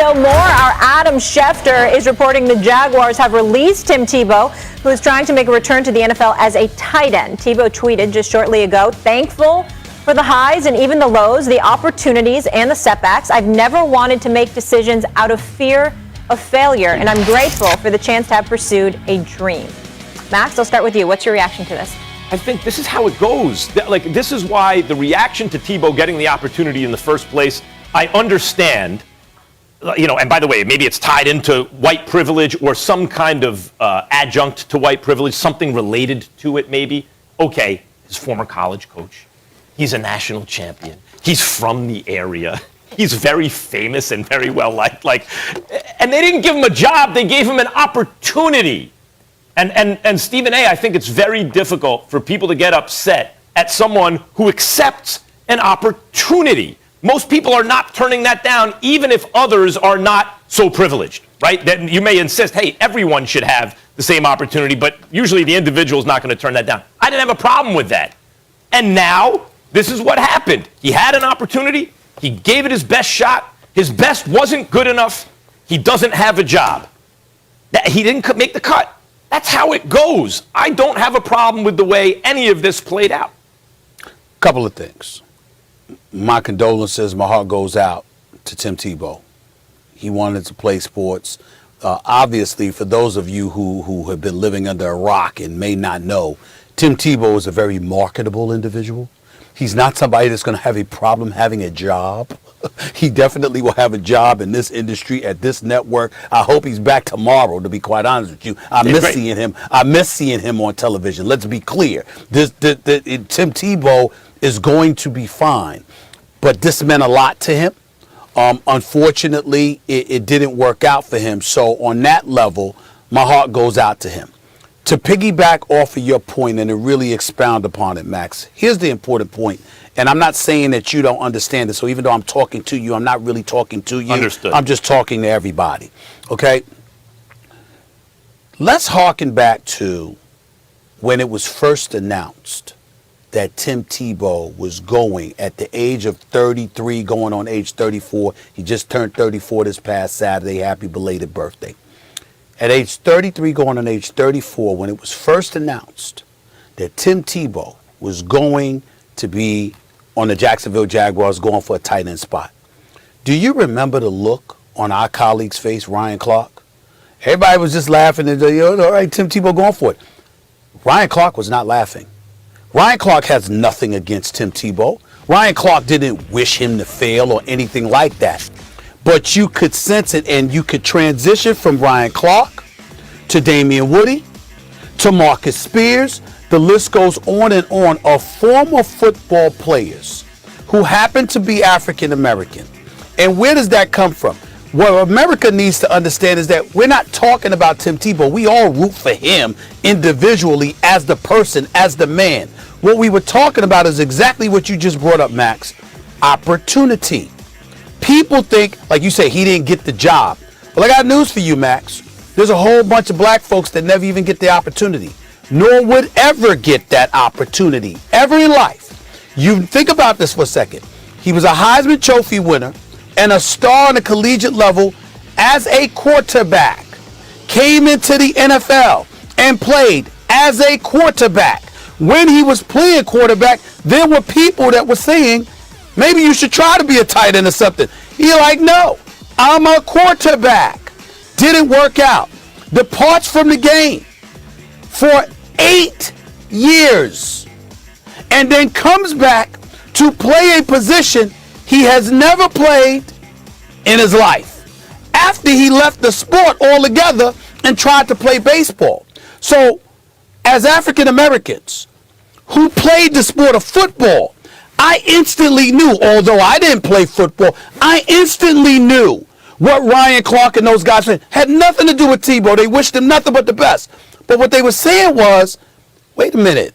know more, our Adam Schefter is reporting the Jaguars have released Tim Tebow, who is trying to make a return to the NFL as a tight end. Tebow tweeted just shortly ago, "Thankful for the highs and even the lows, the opportunities and the setbacks. I've never wanted to make decisions out of fear of failure, and I'm grateful for the chance to have pursued a dream." Max, I'll start with you. What's your reaction to this? I think this is how it goes. This is why the reaction to Tebow getting the opportunity in the first place, I understand. And by the way, maybe it's tied into white privilege or some kind of adjunct to white privilege, something related to it maybe. Okay, his former college coach. He's a national champion. He's from the area. He's very famous and very well liked. And they didn't give him a job. They gave him an opportunity. And Stephen A., I think it's very difficult for people to get upset at someone who accepts an opportunity. Most people are not turning that down, even if others are not so privileged, right? That you may insist, hey, everyone should have the same opportunity, but usually the individual is not going to turn that down. I didn't have a problem with that. And now, this is what happened. He had an opportunity. He gave it his best shot. His best wasn't good enough. He doesn't have a job. He didn't make the cut. That's how it goes. I don't have a problem with the way any of this played out. Couple of things. My condolences, my heart goes out to Tim Tebow. He wanted to play sports. Obviously, for those of you who have been living under a rock and may not know, Tim Tebow is a very marketable individual. He's not somebody that's going to have a problem having a job. He definitely will have a job in this industry, at this network. I hope he's back tomorrow, to be quite honest with you. I miss seeing him. I miss seeing him on television. Let's be clear. Tim Tebow is going to be fine. But this meant a lot to him. Unfortunately, it didn't work out for him. So on that level, my heart goes out to him. To piggyback off of your point and to really expound upon it, Max, here's the important point. And I'm not saying that you don't understand it. So even though I'm talking to you, I'm not really talking to you. Understood. I'm just talking to everybody. Okay? Let's harken back to when it was first announced that Tim Tebow was going at the age of 33, going on age 34. He just turned 34 this past Saturday. Happy belated birthday. At age 33, going on age 34, when it was first announced that Tim Tebow was going to be on the Jacksonville Jaguars, going for a tight end spot, do you remember the look on our colleague's face, Ryan Clark? Everybody was just laughing and all right, Tim Tebow going for it. Ryan Clark was not laughing. Ryan Clark has nothing against Tim Tebow. Ryan Clark didn't wish him to fail or anything like that. But you could sense it, and you could transition from Ryan Clark to Damian Woody to Marcus Spears. The list goes on and on of former football players who happen to be African American. And where does that come from? What America needs to understand is that we're not talking about Tim Tebow. We all root for him individually as the person, as the man. What we were talking about is exactly what you just brought up, Max. Opportunity. People think, like you say, he didn't get the job. Well, I got news for you, Max. There's a whole bunch of black folks that never even get the opportunity, nor would ever get that opportunity ever in life. You think about this for a second. He was a Heisman Trophy winner and a star on the collegiate level as a quarterback. Came into the NFL and played as a quarterback. When he was playing quarterback, there were people that were saying, maybe you should try to be a tight end or something. You're like, no, I'm a quarterback. Didn't work out. Departs from the game for 8 years. And then comes back to play a position he has never played in his life. After he left the sport altogether and tried to play baseball. So, as African Americans who played the sport of football, I instantly knew, although I didn't play football, I instantly knew what Ryan Clark and those guys said. Had nothing to do with Tebow. They wished him nothing but the best. But what they were saying was, wait a minute,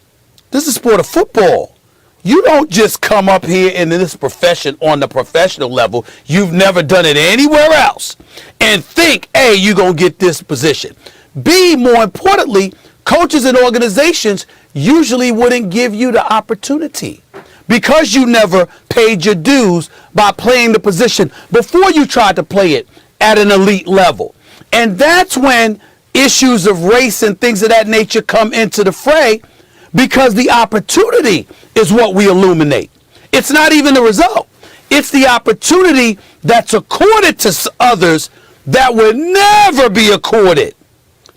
this is a sport of football. You don't just come up here in this profession on the professional level. You've never done it anywhere else and think, hey, you're going to get this position. B, more importantly, coaches and organizations usually wouldn't give you the opportunity because you never paid your dues by playing the position before you tried to play it at an elite level. And that's when issues of race and things of that nature come into the fray, because the opportunity is what we illuminate. It's not even the result. It's the opportunity that's accorded to others that would never be accorded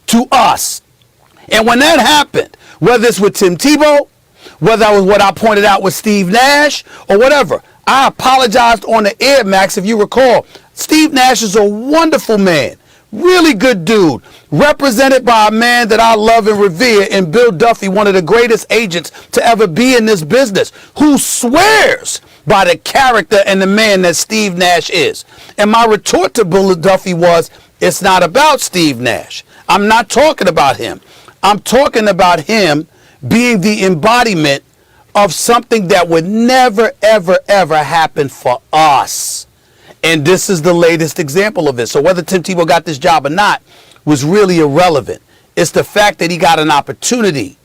to us. And when that happened, whether it's with Tim Tebow, whether that was what I pointed out with Steve Nash, or whatever, I apologized on the air, Max, if you recall. Steve Nash is a wonderful man, really good dude, represented by a man that I love and revere in Bill Duffy, one of the greatest agents to ever be in this business, who swears by the character and the man that Steve Nash is. And my retort to Bill Duffy was, it's not about Steve Nash. I'm not talking about him. I'm talking about him being the embodiment of something that would never, ever, ever happen for us. And this is the latest example of it. So whether Tim Tebow got this job or not was really irrelevant. It's the fact that he got an opportunity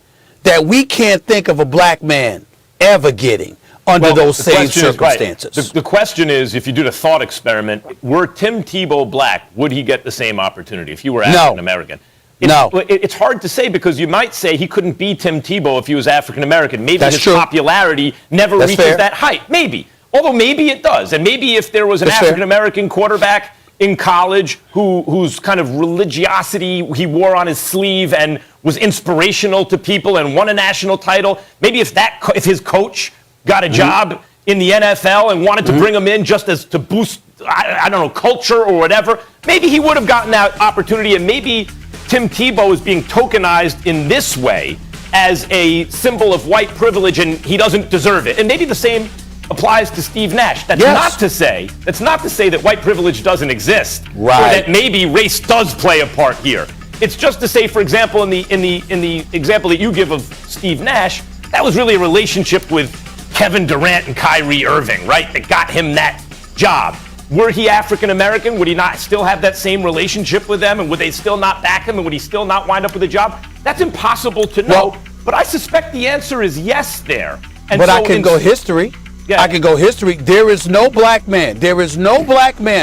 that we can't think of a black man ever getting under those same circumstances. The question is, if you did a thought experiment, were Tim Tebow black, would he get the same opportunity if you were African American? No. It's hard to say, because you might say he couldn't be Tim Tebow if he was African American. Maybe That's his true. popularity never That's reaches fair. that height. Maybe. Although maybe it does. And maybe if there was an That's fair. African American quarterback in college whose kind of religiosity he wore on his sleeve and was inspirational to people and won a national title, maybe if his coach got a job in the NFL and wanted to bring him in just as to boost, I don't know, culture or whatever, maybe he would have gotten that opportunity. And maybe Tim Tebow is being tokenized in this way as a symbol of white privilege, and he doesn't deserve it. And maybe the same applies to Steve Nash. That's not to say that white privilege doesn't exist, or that maybe race does play a part here. It's just to say, for example, in the example that you give of Steve Nash, that was really a relationship with Kevin Durant and Kyrie Irving, right? That got him that job. Were he African American, would he not still have that same relationship with them, and would they still not back him, and would he still not wind up with a job? That's impossible to know, but I suspect the answer is yes there. And but I can go history. Yeah. I can go history. There is no black man,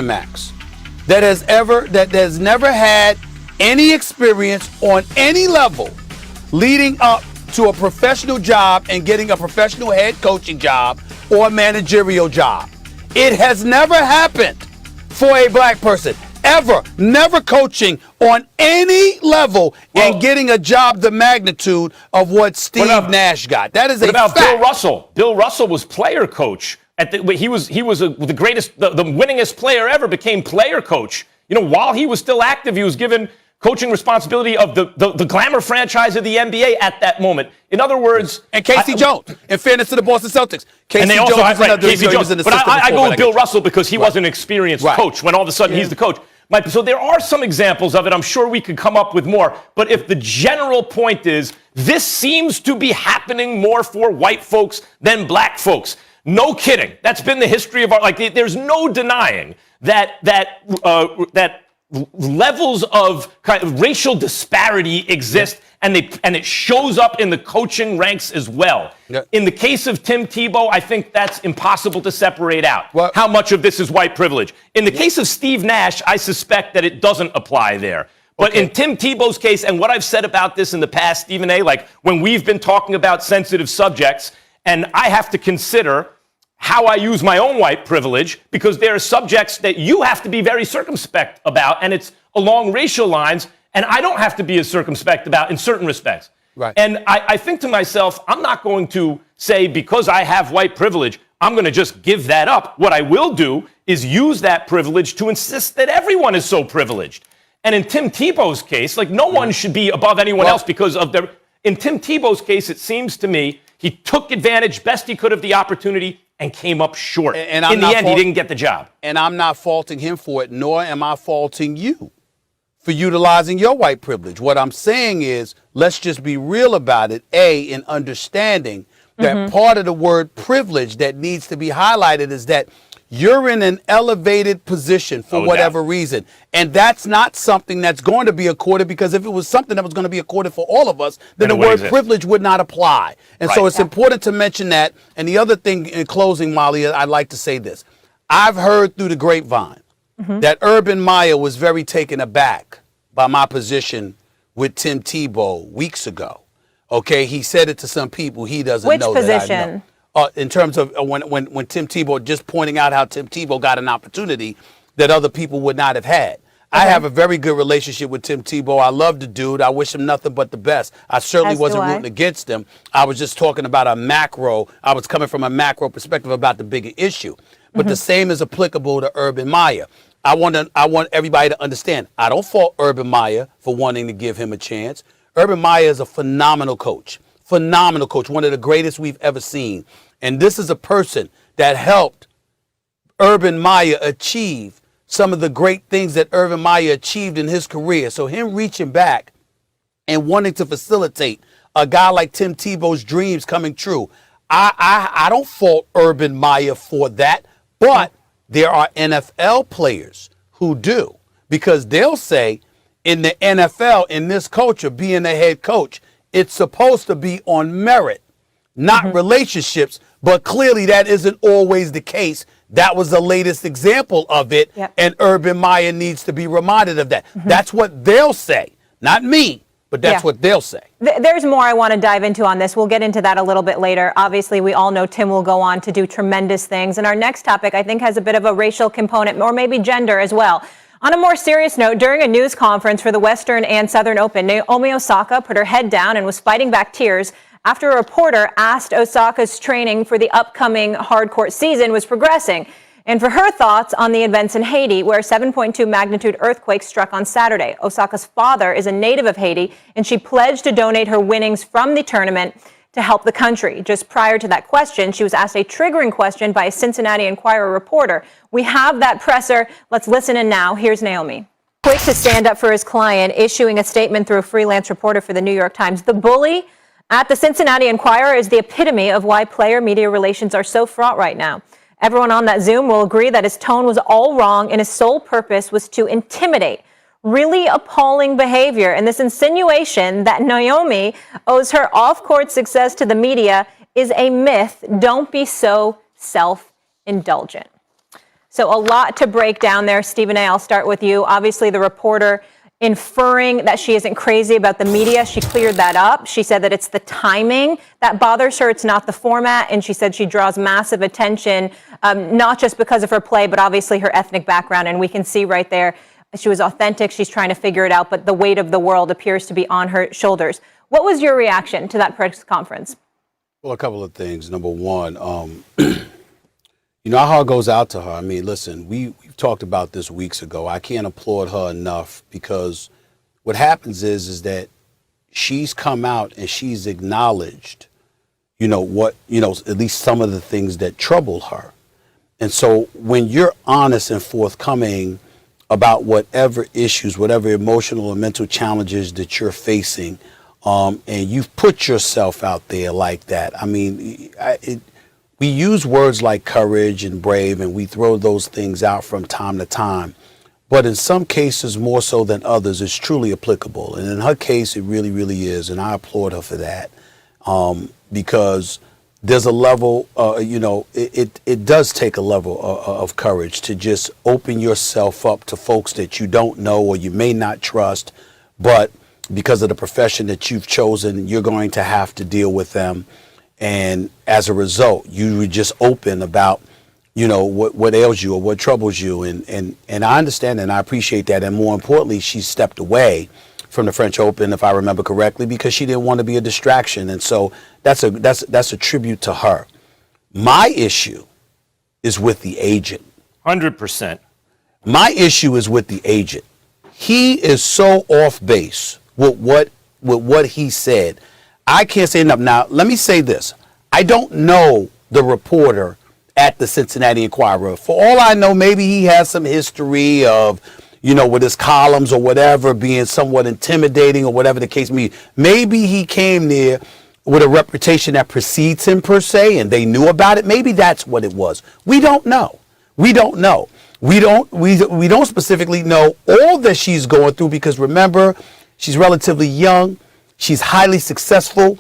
Max, that has never had any experience on any level leading up to a professional job and getting a professional head coaching job or a managerial job. It has never happened for a black person, ever. Never coaching on any level and getting a job the magnitude of what Steve Nash got. That is a fact. What about Bill Russell? Bill Russell was player coach. He was the greatest, the winningest player ever, became player coach. You know, while he was still active, he was given coaching responsibility of the glamour franchise of the NBA at that moment. In other words, and Casey Jones, in fairness to the Boston Celtics, Casey Jones was in the system. But I go with Bill Russell because he was an experienced coach when all of a sudden he's the coach. So there are some examples of it. I'm sure we could come up with more. But if the general point is this seems to be happening more for white folks than black folks, no kidding. That's been the history of our. There's no denying that levels of kind of racial disparity exist, and it shows up in the coaching ranks as well. Yeah. In the case of Tim Tebow, I think that's impossible to separate out. How much of this is white privilege? In the case of Steve Nash, I suspect that it doesn't apply there. But in Tim Tebow's case, and what I've said about this in the past, Stephen A., like when we've been talking about sensitive subjects, and I have to consider how I use my own white privilege, because there are subjects that you have to be very circumspect about, and it's along racial lines, and I don't have to be as circumspect about in certain respects. Right. And I think to myself, I'm not going to say because I have white privilege, I'm going to just give that up. What I will do is use that privilege to insist that everyone is so privileged. And in Tim Tebow's case, like no one should be above anyone else because of their. In Tim Tebow's case, it seems to me he took advantage best he could of the opportunity and came up short. And in the end, he didn't get the job. And I'm not faulting him for it, nor am I faulting you for utilizing your white privilege. What I'm saying is, let's just be real about it, in understanding that part of the word privilege that needs to be highlighted is that you're in an elevated position for whatever reason. And that's not something that's going to be accorded, because if it was something that was going to be accorded for all of us, then the word privilege would not apply. And so it's important to mention that. And the other thing in closing, Molly, I'd like to say this. I've heard through the grapevine that Urban Meyer was very taken aback by my position with Tim Tebow weeks ago. Okay, he said it to some people. He doesn't Which know position? that I know. In terms of when Tim Tebow, just pointing out how Tim Tebow got an opportunity that other people would not have had. I have a very good relationship with Tim Tebow. I love the dude. I wish him nothing but the best. I certainly As wasn't do I. rooting against him. I was just talking about a macro. I was coming from a macro perspective about the bigger issue. But the same is applicable to Urban Meyer. I want everybody to understand. I don't fault Urban Meyer for wanting to give him a chance. Urban Meyer is a phenomenal coach. Phenomenal coach. One of the greatest we've ever seen. And this is a person that helped Urban Meyer achieve some of the great things that Urban Meyer achieved in his career. So him reaching back and wanting to facilitate a guy like Tim Tebow's dreams coming true, I don't fault Urban Meyer for that, but there are NFL players who do, because they'll say in the NFL, in this culture, being a head coach, it's supposed to be on merit, not relationships, but clearly that isn't always the case. That was the latest example of it, and Urban Meyer needs to be reminded of that. That's what they'll say, not me, but that's what they'll say. There's more I want to dive into on this. We'll get into that a little bit later. Obviously, we all know Tim will go on to do tremendous things. And our next topic, I think, has a bit of a racial component, or maybe gender as well. On a more serious note, during a news conference for the Western and Southern Open, Naomi Osaka put her head down and was fighting back tears after a reporter asked Osaka's training for the upcoming hard court season was progressing, and for her thoughts on the events in Haiti, where a 7.2 magnitude earthquake struck on Saturday. Osaka's father is a native of Haiti, and she pledged to donate her winnings from the tournament to help the country. Just prior to that question, she was asked a triggering question by a Cincinnati Enquirer reporter. We have that presser. Let's listen in now. Here's Naomi. Quick to stand up for his client, issuing a statement through a freelance reporter for the New York Times. The bully at the Cincinnati Enquirer is the epitome of why player-media relations are so fraught right now. Everyone on that Zoom will agree that his tone was all wrong and his sole purpose was to intimidate. Really appalling behavior. And this insinuation that Naomi owes her off-court success to the media is a myth. Don't be so self-indulgent. So a lot to break down there. Stephen A., I'll start with you. Obviously, the reporter inferring that she isn't crazy about the media. She cleared that up. She said that it's the timing that bothers her. It's not the format. And she said she draws massive attention, not just because of her play, but obviously her ethnic background. And we can see right there, she was authentic. She's trying to figure it out, but the weight of the world appears to be on her shoulders. What was your reaction to that press conference? Well, a couple of things. Number one, you know, our heart goes out to her. I mean, listen, we've talked about this weeks ago. I can't applaud her enough, because what happens is that she's come out and she's acknowledged, at least some of the things that trouble her. And so when you're honest and forthcoming about whatever issues, whatever emotional or mental challenges that you're facing, and you've put yourself out there like that, I mean, we use words like courage and brave, and we throw those things out from time to time. But in some cases, more so than others, it's truly applicable. And in her case, it really, really is. And I applaud her for that, because there's a level, it does take a level of courage to just open yourself up to folks that you don't know or you may not trust. But because of the profession that you've chosen, you're going to have to deal with them. And as a result, you were just open about, what ails you or what troubles you. And I understand and I appreciate that. And more importantly, she stepped away from the French Open, if I remember correctly, because she didn't want to be a distraction. And so that's a tribute to her. My issue is with the agent. 100%. My issue is with the agent. He is so off base with what he said. I can't say enough. Now, let me say this. I don't know the reporter at the Cincinnati Enquirer. For all I know, maybe he has some history of, with his columns or whatever, being somewhat intimidating or whatever the case may be. Maybe he came there with a reputation that precedes him, per se, and they knew about it. Maybe that's what it was. We don't know. We don't know. We don't specifically know all that she's going through, because remember, she's relatively young. She's highly successful.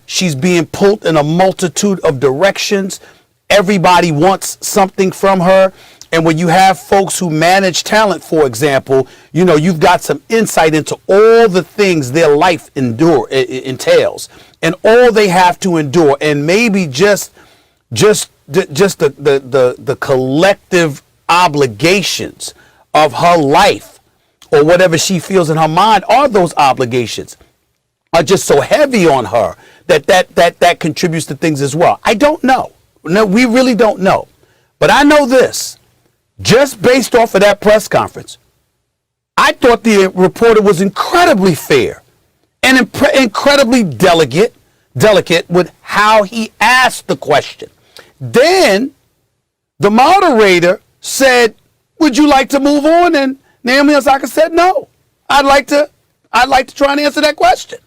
She's being pulled in a multitude of directions. Everybody wants something from her. And when you have folks who manage talent, for example, you know, you've got some insight into all the things their life entails and all they have to endure. And maybe just the collective obligations of her life or whatever she feels in her mind are those obligations are just so heavy on her that contributes to things as well. I don't know. No, we really don't know. But I know this. Just based off of that press conference, I thought the reporter was incredibly fair and incredibly delicate with how he asked the question. Then the moderator said, "Would you like to move on?" And Naomi Osaka said, "No, I'd like to try and answer that question."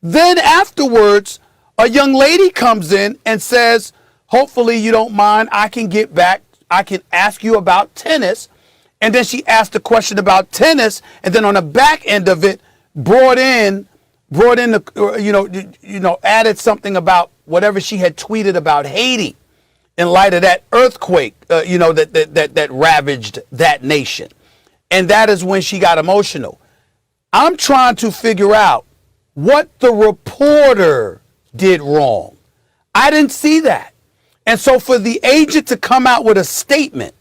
Then afterwards, a young lady comes in and says, "Hopefully you don't mind, I can get back. I can ask you about tennis." And then she asked a question about tennis, and then on the back end of it, brought in the, added something about whatever she had tweeted about Haiti in light of that earthquake, that ravaged that nation. And that is when she got emotional. I'm trying to figure out what the reporter did wrong. I didn't see that. And so for the agent to come out with a statement,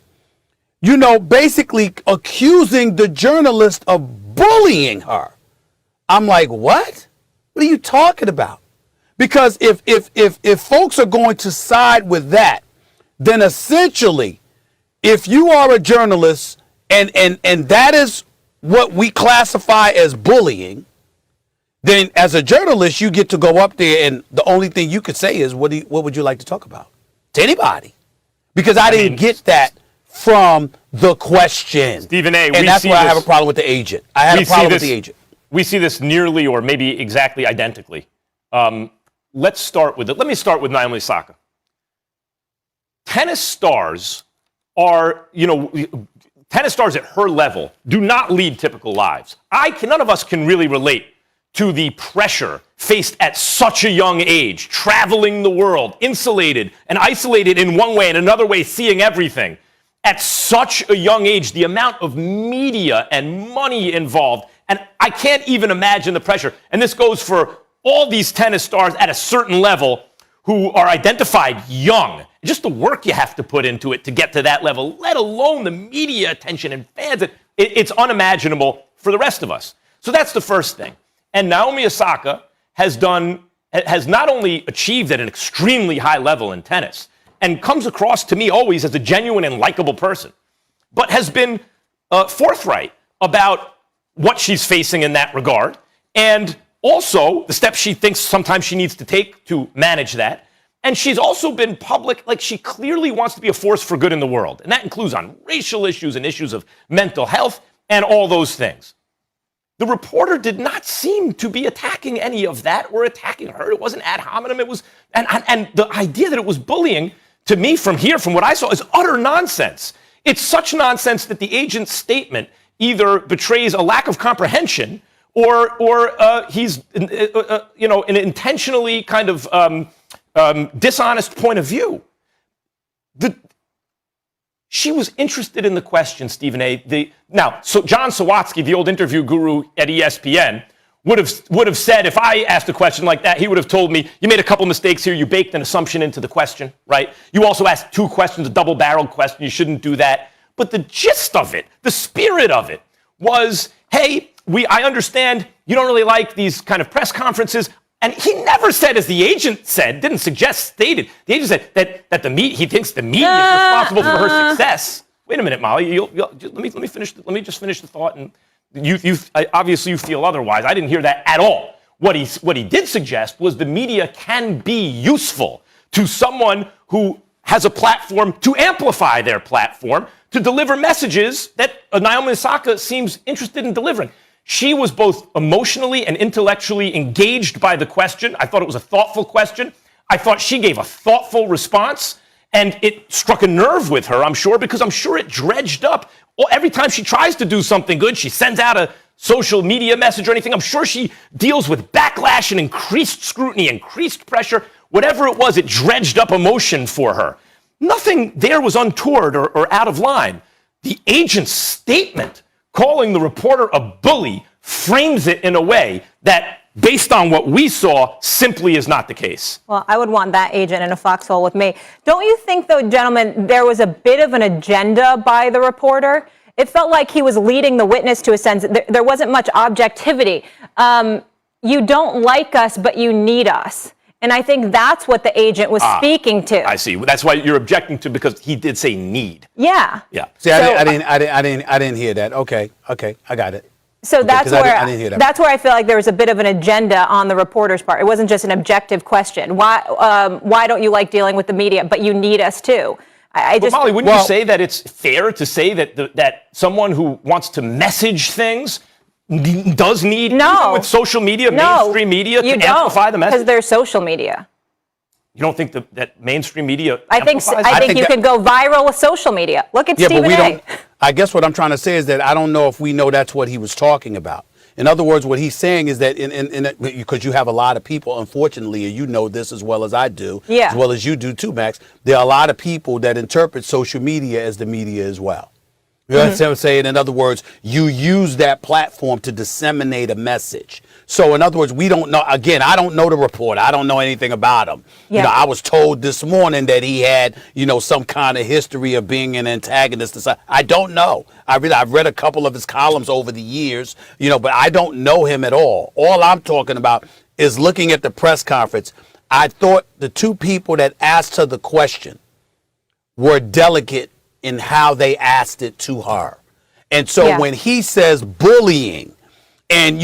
basically accusing the journalist of bullying her, I'm like, what? What are you talking about? Because if folks are going to side with that, then essentially, if you are a journalist and that is what we classify as bullying, then as a journalist, you get to go up there and the only thing you could say is, what would you like to talk about? To anybody. Because I didn't get that from the question. Stephen A., and that's why I have a problem with the agent. I had a problem with the agent. We see this nearly or maybe exactly identically. Let me start with Naomi Osaka. Tennis stars at her level do not lead typical lives. None of us can really relate to the pressure faced at such a young age, traveling the world, insulated and isolated in one way and another way, seeing everything. At such a young age, the amount of media and money involved, and I can't even imagine the pressure. And this goes for all these tennis stars at a certain level who are identified young. Just the work you have to put into it to get to that level, let alone the media attention and fans. It's unimaginable for the rest of us. So that's the first thing. And Naomi Osaka has not only achieved at an extremely high level in tennis and comes across to me always as a genuine and likable person, but has been forthright about what she's facing in that regard and also the steps she thinks sometimes she needs to take to manage that. And she's also been public, like she clearly wants to be a force for good in the world. And that includes on racial issues and issues of mental health and all those things. The reporter did not seem to be attacking any of that or attacking her. It wasn't ad hominem. It was, and the idea that it was bullying, to me from what I saw, is utter nonsense. It's such nonsense that the agent's statement either betrays a lack of comprehension or he's an intentionally kind of dishonest point of view. She was interested in the question, Stephen A. So John Sawatsky, the old interview guru at ESPN, would have said, if I asked a question like that, he would have told me, you made a couple mistakes here, you baked an assumption into the question, right? You also asked two questions, a double-barreled question, you shouldn't do that. But the gist of it, the spirit of it, was, hey, I understand you don't really like these kind of press conferences. And he never said, as the agent said, stated. The agent said that he thinks the media is responsible for her success. Wait a minute, Molly. Let me just finish the thought. And obviously you feel otherwise. I didn't hear that at all. What he did suggest was the media can be useful to someone who has a platform to amplify their platform to deliver messages that Naomi Osaka seems interested in delivering. She was both emotionally and intellectually engaged by the question. I thought it was a thoughtful question. I thought she gave a thoughtful response, and it struck a nerve with her, I'm sure, because I'm sure it dredged up. Every time she tries to do something good, she sends out a social media message or anything. I'm sure she deals with backlash and increased scrutiny, increased pressure. Whatever it was, it dredged up emotion for her. Nothing there was untoward or out of line. The agent's statement calling the reporter a bully frames it in a way that, based on what we saw, simply is not the case. Well, I would want that agent in a foxhole with me. Don't you think, though, gentlemen, there was a bit of an agenda by the reporter? It felt like he was leading the witness to a sense. There wasn't much objectivity. You don't like us, but you need us. And I think that's what the agent was speaking to. I see. That's why you're objecting to, because he did say need. Yeah. Yeah. See, I didn't hear that. Okay, I got it. So Okay, that's 'cause where I didn't hear that. that's where I feel like there was a bit of an agenda on the reporter's part. It wasn't just an objective question. Why don't you like dealing with the media? But you need us too. But Molly, wouldn't you say that it's fair to say that someone who wants to message things does need, even with social media, mainstream media, to amplify the message? Because there's social media. You don't think that mainstream media I think you can go viral with social media. Look at Stephen A. I guess what I'm trying to say is that I don't know if we know that's what he was talking about. In other words, what he's saying is that because you have a lot of people, unfortunately, and you know this as well as I do, as well as you do too, Max, there are a lot of people that interpret social media as the media as well. You know what I'm saying? In other words, you use that platform to disseminate a message. So in other words, we don't know. Again, I don't know the reporter. I don't know anything about him. Yeah. You know, I was told this morning that he had, some kind of history of being an antagonist. I don't know. I've read a couple of his columns over the years, but I don't know him at all. All I'm talking about is looking at the press conference. I thought the two people that asked her the question were delicate in how they asked it to her. And so when he says bullying, and,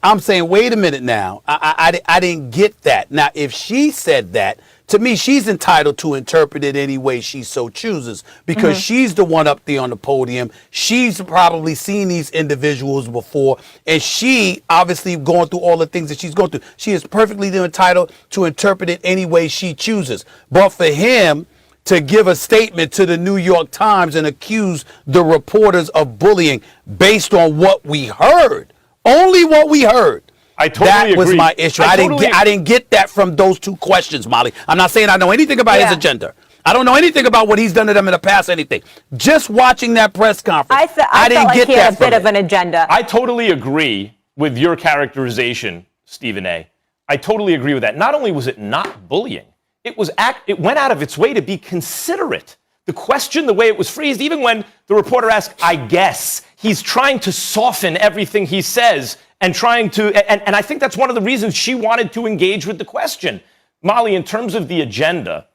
I'm saying, wait a minute now, I didn't get that. Now, if she said that, to me, she's entitled to interpret it any way she so chooses, because she's the one up there on the podium. She's probably seen these individuals before, and she, obviously going through all the things that she's going through, she is perfectly entitled to interpret it any way she chooses. But for him to give a statement to the New York Times and accuse the reporters of bullying based on what we heard, only what we heard. I totally agree. That was my issue. I didn't get that from those two questions, Molly. I'm not saying I know anything about his agenda. I don't know anything about what he's done to them in the past, anything. Just watching that press conference, I didn't get that. He had a bit of an agenda. I totally agree with your characterization, Stephen A. I totally agree with that. Not only was it not bullying, it went out of its way to be considerate. The question, the way it was phrased, even when the reporter asked, I guess, he's trying to soften everything he says and and I think that's one of the reasons she wanted to engage with the question. Molly, in terms of the agenda,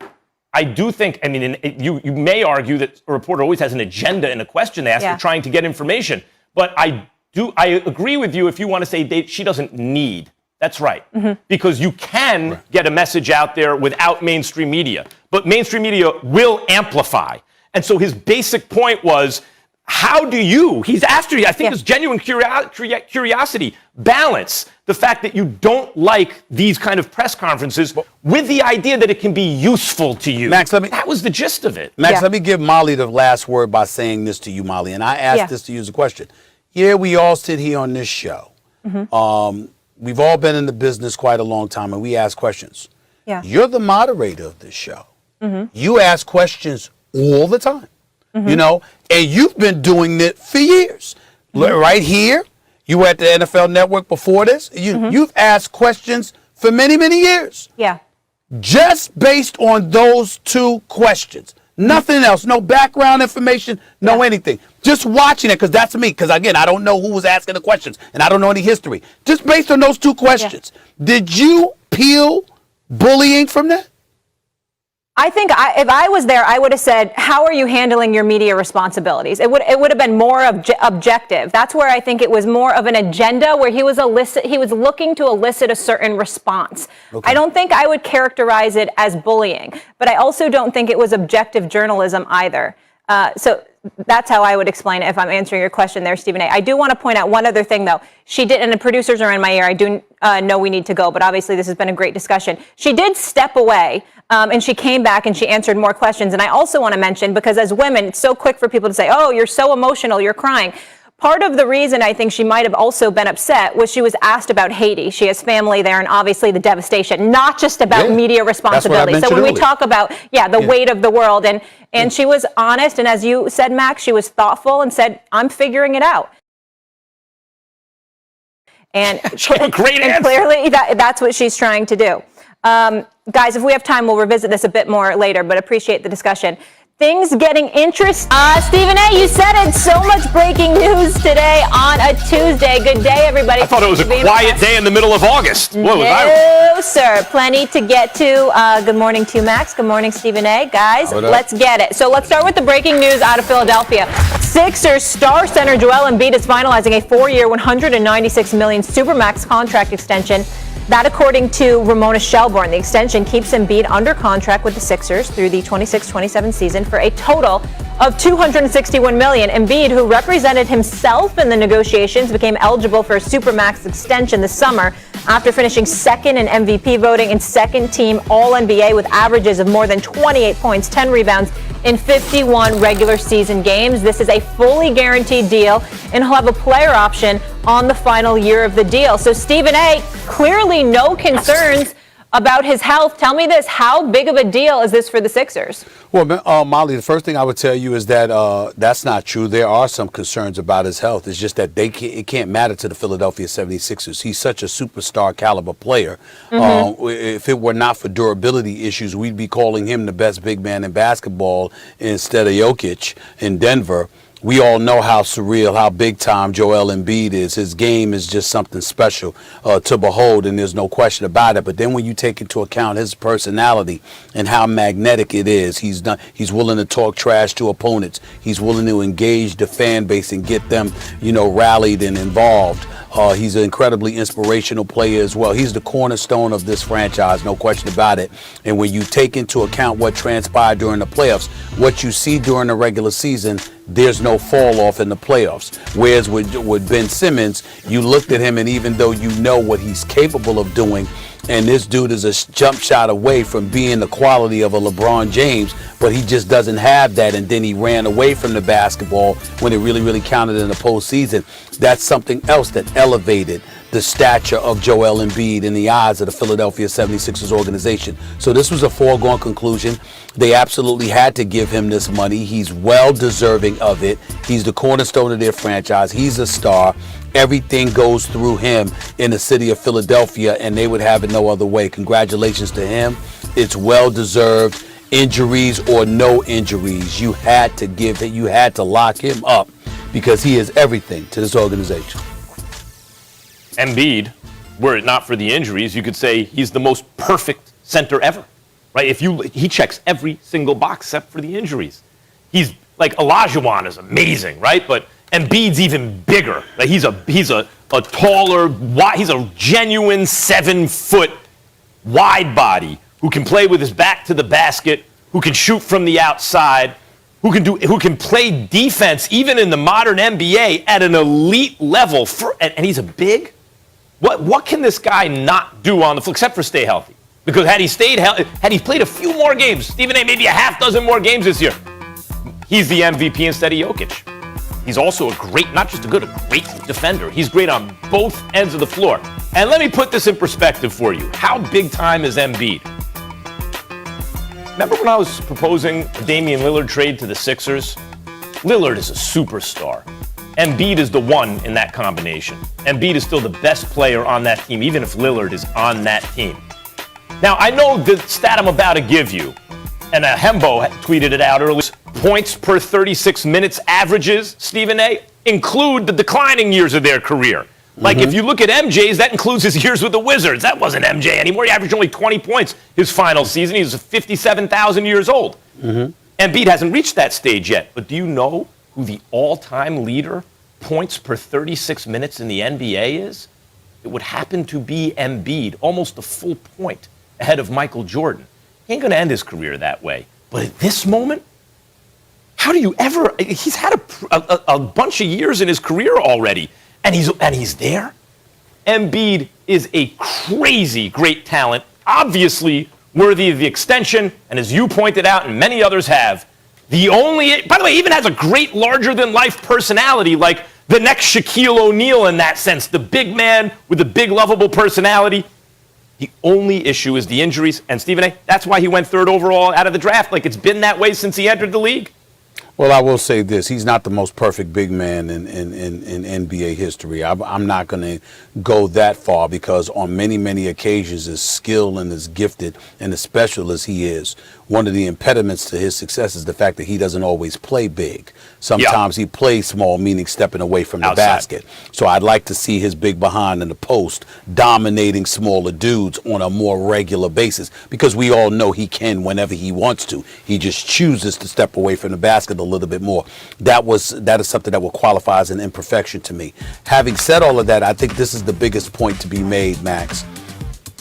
I do think, you may argue that a reporter always has an agenda in a question they ask. They're trying to get information. But I agree with you if you want to say she doesn't need. That's right. Because you can get a message out there without mainstream media. But mainstream media will amplify. And so his basic point was, how do he's after you, I think it's genuine curiosity, balance the fact that you don't like these kind of press conferences with the idea that it can be useful to you. Max, that was the gist of it. Max, let me give Molly the last word by saying this to you, Molly. And I asked this to you as a question. Yeah, we all sit here on this show. We've all been in the business quite a long time, and we ask questions. You're the moderator of this show. You ask questions all the time, and you've been doing it for years. Right here, you were at the NFL Network before this. You've asked questions for many, many years. Just based on those two questions. Nothing else, no background information, no anything. Just watching it, because that's me. Because again, I don't know who was asking the questions, and I don't know any history. Just based on those two questions, did you peel bullying from that? I think if I was there, I would have said, how are you handling your media responsibilities? It would have been more objective. That's where I think it was more of an agenda, where he was looking to elicit a certain response. I don't think I would characterize it as bullying, but I also don't think it was objective journalism either. So that's how I would explain it if I'm answering your question there, Stephen A. I do want to point out one other thing, though. She did, and the producers are in my ear. I do know we need to go, but obviously this has been a great discussion. She did step away, and she came back and she answered more questions. And I also want to mention, because as women, it's so quick for people to say, oh, you're so emotional, you're crying. Part of the reason I think she might have also been upset was she was asked about Haiti. She has family there, and obviously the devastation, not just about media responsibility. So when we talk about, the weight of the world, and she was honest, and as you said, Max, she was thoughtful and said, I'm figuring it out. And, great and clearly that's what she's trying to do. Guys, if we have time, we'll revisit this a bit more later, but appreciate the discussion. Things getting interesting. Stephen A., you said it. So much breaking news today on a Tuesday. Good day, everybody. I thought it was a quiet day in the middle of August. No, sir. Plenty to get to. Good morning to you, Max. Good morning, Stephen A. Guys, let's get it. So let's start with the breaking news out of Philadelphia. Sixers star center Joel Embiid is finalizing a 4-year, $196 million Supermax contract extension. That, according to Ramona Shelburne, the extension keeps Embiid under contract with the Sixers through the 26-27 season for a total of $261 million. Embiid, who represented himself in the negotiations, became eligible for a Supermax extension this summer after finishing second in MVP voting and second-team All-NBA with averages of more than 28 points, 10 rebounds in 51 regular season games. This is a fully guaranteed deal, and he'll have a player option on the final year of the deal. So Stephen A., clearly no concerns about his health. Tell me this, how big of a deal is this for the Sixers? Well, Molly, the first thing I would tell you is that that's not true. There are some concerns about his health. It's just that it can't matter to the Philadelphia 76ers. He's such a superstar caliber player. If it were not for durability issues, we'd be calling him the best big man in basketball instead of Jokic in Denver. We all know how surreal, how big time Joel Embiid is. His game is just something special to behold, and there's no question about it. But then when you take into account his personality and how magnetic it is, he's willing to talk trash to opponents. He's willing to engage the fan base and get them, rallied and involved. He's an incredibly inspirational player as well. He's the cornerstone of this franchise, no question about it. And when you take into account what transpired during the playoffs, what you see during the regular season, there's no fall off in the playoffs. Whereas with Ben Simmons, you looked at him, and even though you know what he's capable of doing, and this dude is a jump shot away from being the quality of a LeBron James, but he just doesn't have that, and then he ran away from the basketball when it really, really counted in the postseason. That's something else that elevated the stature of Joel Embiid in the eyes of the Philadelphia 76ers organization. So this was a foregone conclusion. They absolutely had to give him this money. He's well deserving of it. He's the cornerstone of their franchise. He's a star. Everything goes through him in the city of Philadelphia, and they would have it no other way. Congratulations to him. It's well deserved. Injuries or no injuries, you had to lock him up because he is everything to this organization. Embiid, were it not for the injuries, you could say he's the most perfect center ever, right? He checks every single box except for the injuries. He's like Olajuwon is amazing, right? But Embiid's even bigger. Like he's a taller, he's a genuine 7-foot wide body who can play with his back to the basket, who can shoot from the outside, who can play defense even in the modern NBA at an elite level. And he's a big. What can this guy not do on the floor except for stay healthy? Because had he played a few more games, Stephen A., maybe a half dozen more games this year, he's the MVP instead of Jokic. He's also not just a great defender. He's great on both ends of the floor. And let me put this in perspective for you. How big time is Embiid? Remember when I was proposing a Damian Lillard trade to the Sixers? Lillard is a superstar. Embiid is the one in that combination. Embiid is still the best player on that team, even if Lillard is on that team. Now, I know the stat I'm about to give you, and Hembo tweeted it out earlier, points per 36 minutes averages, Stephen A., include the declining years of their career. Like, if you look at MJ's, that includes his years with the Wizards. That wasn't MJ anymore. He averaged only 20 points his final season. He was 57,000 years old. Embiid hasn't reached that stage yet. But do you know who the all-time leader points per 36 minutes in the NBA is? It would happen to be Embiid, almost a full point ahead of Michael Jordan. He ain't going to end his career that way. But at this moment, how do you ever? He's had a bunch of years in his career already, and he's there. Embiid is a crazy great talent, obviously worthy of the extension, and as you pointed out, and many others have, by the way, even has a great larger-than-life personality, like the next Shaquille O'Neal in that sense, the big man with the big, lovable personality. The only issue is the injuries. And Stephen A., that's why he went third overall out of the draft. Like, it's been that way since he entered the league. Well, I will say this. He's not the most perfect big man in NBA history. I'm not going to go that far because on many, many occasions, as skilled and as gifted and as special as he is, one of the impediments to his success is the fact that he doesn't always play big. Sometimes he plays small, meaning stepping away from the basket. So I'd like to see his big behind in the post dominating smaller dudes on a more regular basis because we all know he can whenever he wants to. He just chooses to step away from the basket a little bit more. That is something that will qualify as an imperfection to me. Having said all of that, I think this is the biggest point to be made, Max.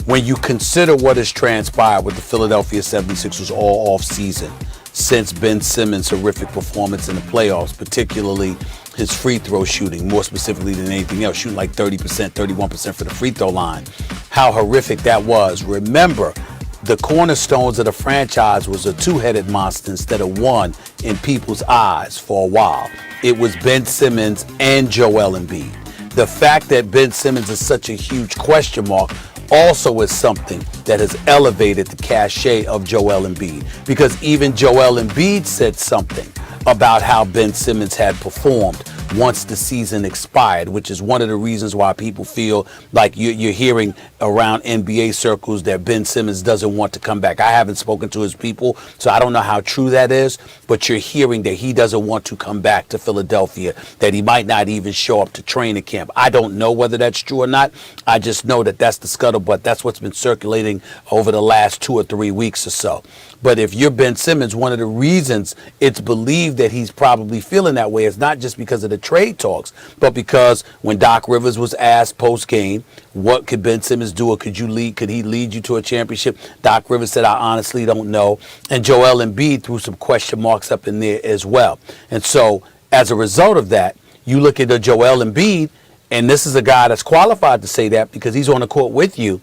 When you consider what has transpired with the Philadelphia 76ers all off season since Ben Simmons' horrific performance in the playoffs, particularly his free throw shooting, more specifically than anything else, shooting like 30%, 31% for the free throw line, how horrific that was. Remember, the cornerstones of the franchise was a two-headed monster instead of one in people's eyes for a while. It was Ben Simmons and Joel Embiid. The fact that Ben Simmons is such a huge question mark also is something that has elevated the cachet of Joel Embiid, because even Joel Embiid said something about how Ben Simmons had performed once the season expired, which is one of the reasons why people feel like you're hearing around NBA circles that Ben Simmons doesn't want to come back. I haven't spoken to his people, so I don't know how true that is, but you're hearing that he doesn't want to come back to Philadelphia, that he might not even show up to training camp. I don't know whether that's true or not. I just know that that's the scuttlebutt. That's what's been circulating over the last 2 or 3 weeks or so. But if you're Ben Simmons, one of the reasons it's believed that he's probably feeling that way is not just because of the trade talks, but because when Doc Rivers was asked post-game, what could Ben Simmons do, or could he lead you to a championship? Doc Rivers said, I honestly don't know. And Joel Embiid threw some question marks up in there as well. And so as a result of that, you look at the Joel Embiid, and this is a guy that's qualified to say that because he's on the court with you.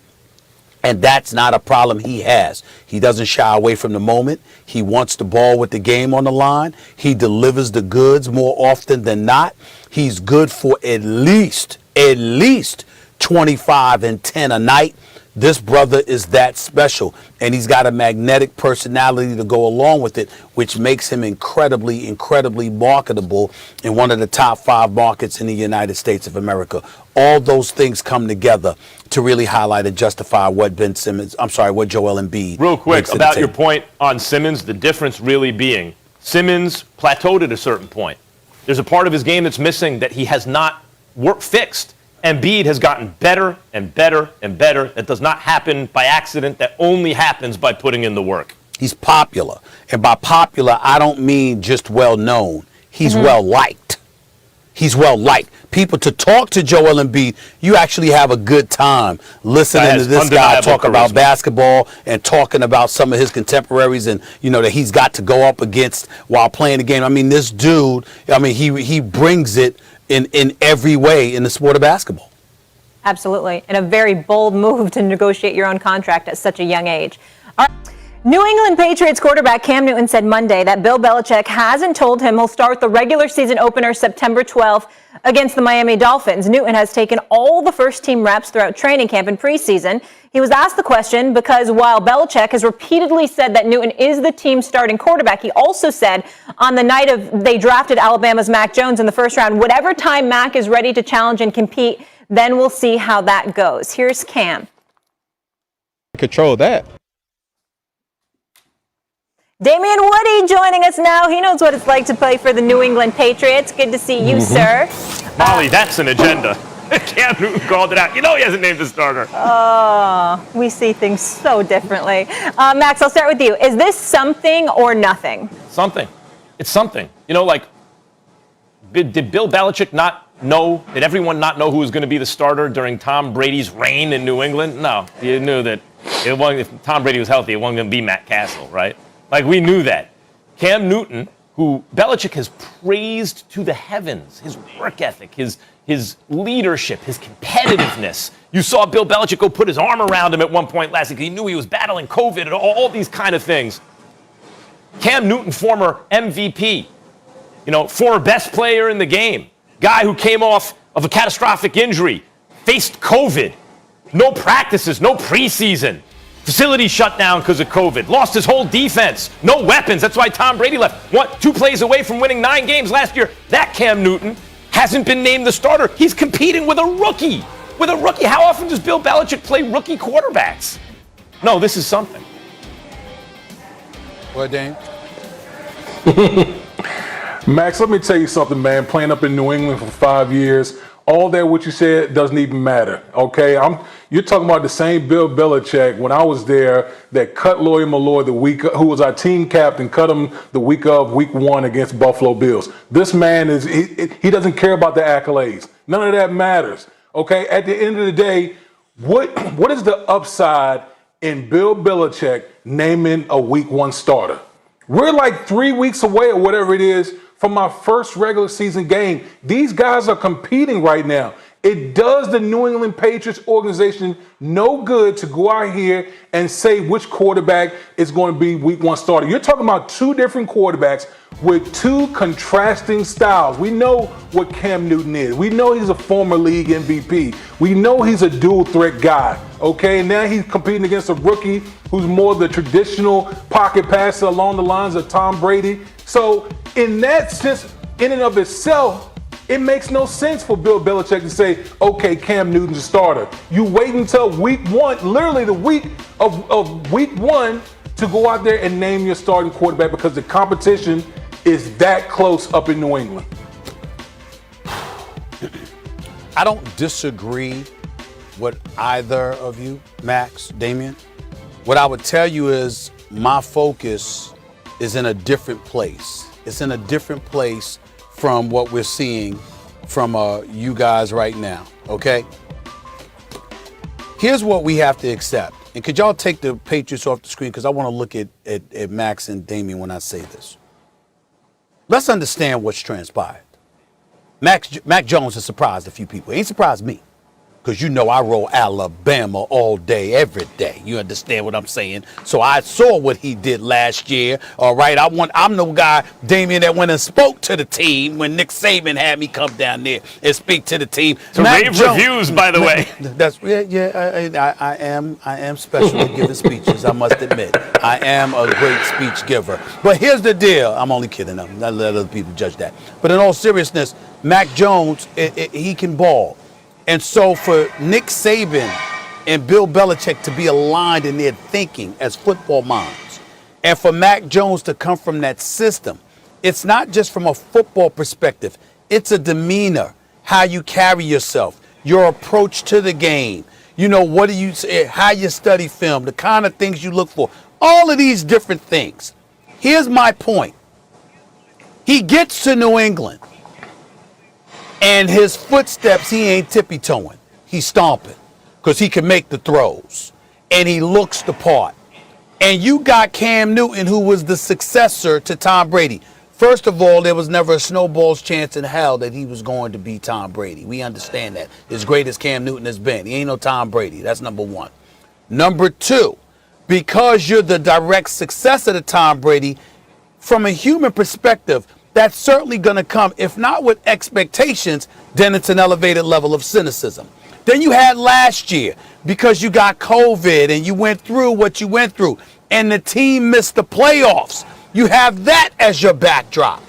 And that's not a problem he has. He doesn't shy away from the moment. He wants the ball with the game on the line. He delivers the goods more often than not. He's good for at least 25 and 10 a night. This brother is that special, and he's got a magnetic personality to go along with it, which makes him incredibly, incredibly marketable in one of the top 5 markets in the United States of America. All those things come together to really highlight and justify what Joel Embiid. Real quick, about your point on Simmons, the difference really being Simmons plateaued at a certain point. There's a part of his game that's missing that he has not fixed. Embiid has gotten better and better and better. That does not happen by accident. That only happens by putting in the work. He's popular. And by popular, I don't mean just well-known. He's well-liked. He's well-liked. People, to talk to Joel Embiid, you actually have a good time listening to this guy talk about basketball and talking about some of his contemporaries and, that he's got to go up against while playing the game. I mean, this dude, he brings it in every way in the sport of basketball. Absolutely. And a very bold move to negotiate your own contract at such a young age. All right. New England Patriots quarterback Cam Newton said Monday that Bill Belichick hasn't told him he'll start the regular season opener September 12th against the Miami Dolphins. Newton has taken all the first-team reps throughout training camp and preseason. He was asked the question because while Belichick has repeatedly said that Newton is the team's starting quarterback, he also said on the night they drafted Alabama's Mac Jones in the first round, whatever time Mac is ready to challenge and compete, then we'll see how that goes. Here's Cam. Control that. Damian Woody joining us now. He knows what it's like to play for the New England Patriots. Good to see you, sir. Molly, that's an agenda. Cam Newton called it out. He hasn't named the starter. Oh, we see things so differently. Max, I'll start with you. Is this something or nothing? Something. It's something. Did Bill Belichick not know? Did everyone not know who was going to be the starter during Tom Brady's reign in New England? No. You knew that if Tom Brady was healthy, it wasn't going to be Matt Castle, right? Like, we knew that. Cam Newton, who Belichick has praised to the heavens, his work ethic, his leadership, his competitiveness. You saw Bill Belichick go put his arm around him at one point last week. He knew he was battling COVID and all these kind of things. Cam Newton, former MVP, former best player in the game. Guy who came off of a catastrophic injury, faced COVID, no practices, no preseason. Facility shut down because of COVID. Lost his whole defense. No weapons. That's why Tom Brady left. 2 plays away from winning 9 games last year. That Cam Newton hasn't been named the starter. He's competing with a rookie. How often does Bill Belichick play rookie quarterbacks? No, this is something. What, Dane? Max, let me tell you something, man. Playing up in New England for 5 years, all that what you said doesn't even matter, okay? You're talking about the same Bill Belichick when I was there that cut Lloyd Malloy who was our team captain, cut him the week 1 against Buffalo Bills. This man he doesn't care about the accolades. None of that matters, okay? At the end of the day, what is the upside in Bill Belichick naming a week 1 starter? We're like 3 weeks away or whatever it is from our first regular season game. These guys are competing right now. It does the New England Patriots organization no good to go out here and say which quarterback is going to be week 1 starter. You're talking about 2 different quarterbacks with 2 contrasting styles. We know what Cam Newton is. We know he's a former league MVP. We know he's a dual threat guy. Okay, now he's competing against a rookie who's more the traditional pocket passer along the lines of Tom Brady. So in that sense, in and of itself, it makes no sense for Bill Belichick to say, okay, Cam Newton's a starter. You wait until week 1, literally the week of week 1, to go out there and name your starting quarterback because the competition is that close up in New England. I don't disagree with either of you, Max, Damian. What I would tell you is my focus is in a different place. It's in a different place from what we're seeing from you guys right now, okay? Here's what we have to accept. And could y'all take the Patriots off the screen? Because I want to look at Max and Damian when I say this. Let's understand what's transpired. Mac Jones has surprised a few people. He ain't surprised me. Because you know I roll Alabama all day, every day. You understand what I'm saying? So I saw what he did last year. All right, I'm the guy, Damian, that went and spoke to the team when Nick Saban had me come down there and speak to the team. So rave reviews, by the way. That's I am special at giving speeches. I must admit, I am a great speech giver. But here's the deal. I'm only kidding. I'm not let other people judge that. But in all seriousness, Mac Jones, he can ball. And so for Nick Saban and Bill Belichick to be aligned in their thinking as football minds, and for Mac Jones to come from that system, it's not just from a football perspective. It's a demeanor, how you carry yourself, your approach to the game. You know, what do you say, how you study film, the kind of things you look for, all of these different things. Here's my point. He gets to New England. And his footsteps, he ain't tippy-toeing. He's stomping because he can make the throws. And he looks the part. And you got Cam Newton, who was the successor to Tom Brady. First of all, there was never a snowball's chance in hell that he was going to be Tom Brady. We understand that. As great as Cam Newton has been, he ain't no Tom Brady. That's number 1. Number 2, because you're the direct successor to Tom Brady, from a human perspective, that's certainly going to come, if not with expectations, then it's an elevated level of cynicism. Then you had last year, because you got COVID and you went through what you went through, and the team missed the playoffs. You have that as your backdrop.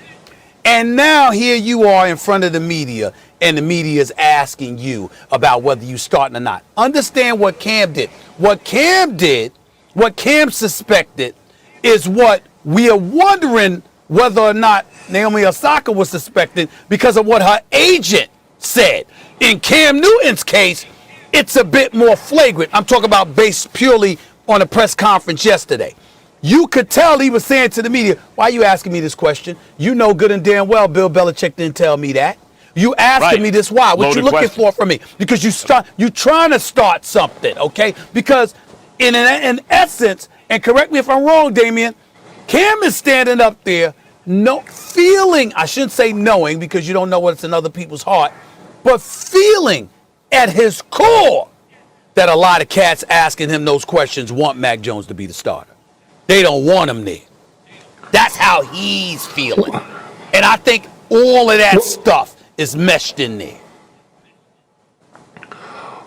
And now here you are in front of the media, and the media is asking you about whether you're starting or not. Understand what Cam did. What Cam suspected, is what we are wondering whether or not Naomi Osaka was suspecting because of what her agent said. In Cam Newton's case, it's a bit more flagrant. I'm talking about based purely on a press conference yesterday. You could tell he was saying to the media, why are you asking me this question? You know good and damn well Bill Belichick didn't tell me that. You asking me this why? What Loaded you looking question. for from me? Because you trying to start something, okay? Because in essence, and correct me if I'm wrong, Damian, Cam is standing up there feeling, I shouldn't say knowing because you don't know what's in other people's heart, but feeling at his core that a lot of cats asking him those questions want Mac Jones to be the starter. They don't want him there. That's how he's feeling. And I think all of that stuff is meshed in there?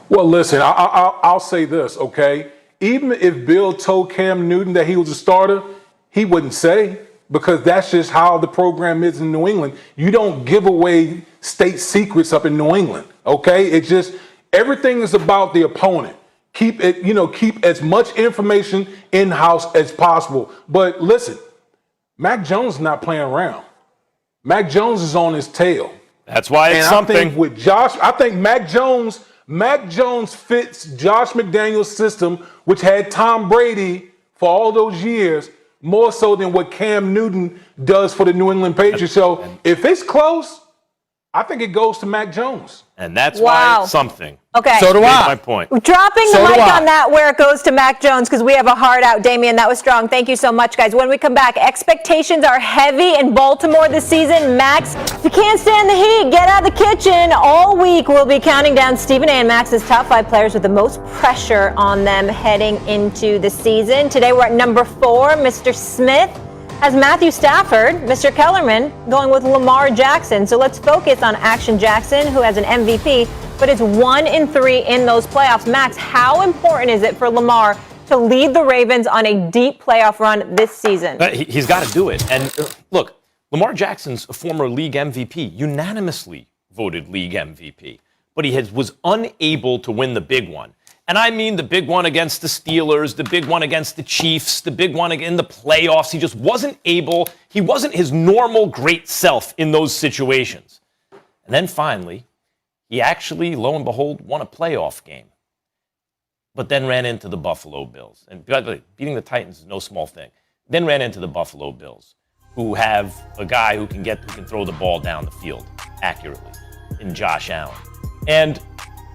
Well, listen, I'll say this, okay? Even if Bill told Cam Newton that he was a starter, he wouldn't say, because that's just how the program is in New England. You don't give away state secrets up in New England, okay? It's just everything is about the opponent. Keep as much information in-house as possible. But listen, Mac Jones is not playing around. Mac Jones is on his tail. That's why it's and something. I think with Josh, Mac Jones fits Josh McDaniels' system, which had Tom Brady for all those years, more so than what Cam Newton does for the New England Patriots. So if it's close, I think it goes to Mac Jones. And that's why it's something. Okay. So do I. My point. Dropping the mic on that where it goes to Mac Jones because we have a hard out. Damian, that was strong. Thank you so much, guys. When we come back, expectations are heavy in Baltimore this season. Max, if you can't stand the heat, get out of the kitchen. All week we'll be counting down Stephen A. and Max's top 5 players with the most pressure on them heading into the season. Today we're at number 4, Mr. Smith has Matthew Stafford, Mr. Kellerman going with Lamar Jackson. So let's focus on Action Jackson, who has an MVP, but it's 1-3 in those playoffs. Max, how important is it for Lamar to lead the Ravens on a deep playoff run this season? He's got to do it. And look, Lamar Jackson's a former league MVP, unanimously voted league MVP, but he was unable to win the big one. And I mean the big one against the Steelers, the big one against the Chiefs, the big one in the playoffs. He just wasn't able. He wasn't his normal great self in those situations. And then finally, he actually, lo and behold, won a playoff game. But then ran into the Buffalo Bills. And beating the Titans is no small thing. Then ran into the Buffalo Bills, who have a guy who can throw the ball down the field accurately in Josh Allen. And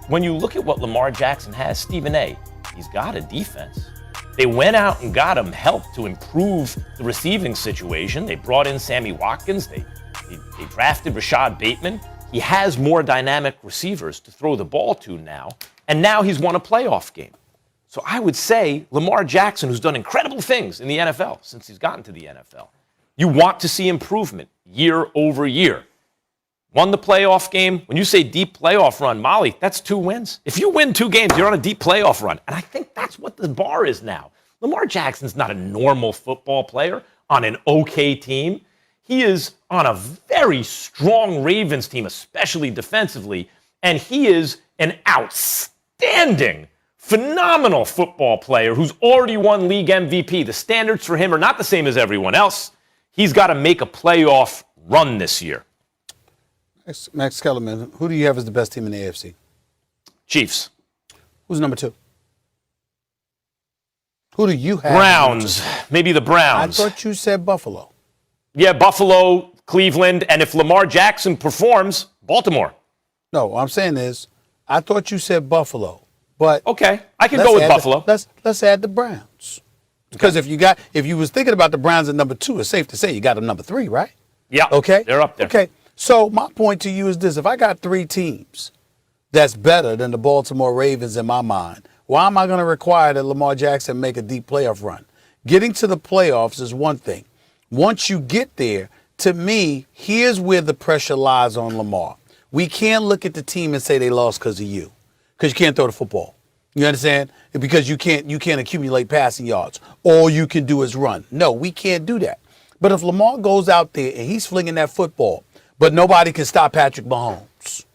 when you look at what Lamar Jackson has, Stephen A., he's got a defense. They went out and got him help to improve the receiving situation. They brought in Sammy Watkins. They drafted Rashad Bateman. He has more dynamic receivers to throw the ball to now, and now he's won a playoff game. So I would say Lamar Jackson, who's done incredible things in the NFL since he's gotten to the NFL, you want to see improvement year over year. Won the playoff game. When you say deep playoff run, Molly, that's 2 wins. If you win 2 games, you're on a deep playoff run. And I think that's what the bar is now. Lamar Jackson's not a normal football player on an okay team. He is on a very strong Ravens team, especially defensively. And he is an outstanding, phenomenal football player who's already won league MVP. The standards for him are not the same as everyone else. He's got to make a playoff run this year. Max Kellerman, who do you have as the best team in the AFC? Chiefs. Who's number 2? Who do you have? Browns. Maybe the Browns. I thought you said Buffalo. Yeah, Buffalo, Cleveland, and if Lamar Jackson performs, Baltimore. No, what I'm saying is, I thought you said Buffalo, but okay, I can go with Buffalo. Let's add the Browns, because if you was thinking about the Browns at number 2, it's safe to say you got them number 3, right? Yeah. Okay. They're up there. Okay. So my point to you is this: if I got 3 teams that's better than the Baltimore Ravens in my mind, why am I going to require that Lamar Jackson make a deep playoff run? Getting to the playoffs is one thing. Once you get there, to me, here's where the pressure lies on Lamar. We can't look at the team and say they lost because of you, because you can't throw the football. You understand? Because you can't accumulate passing yards. All you can do is run. No, we can't do that. But if Lamar goes out there and he's flinging that football, but nobody can stop Patrick Mahomes.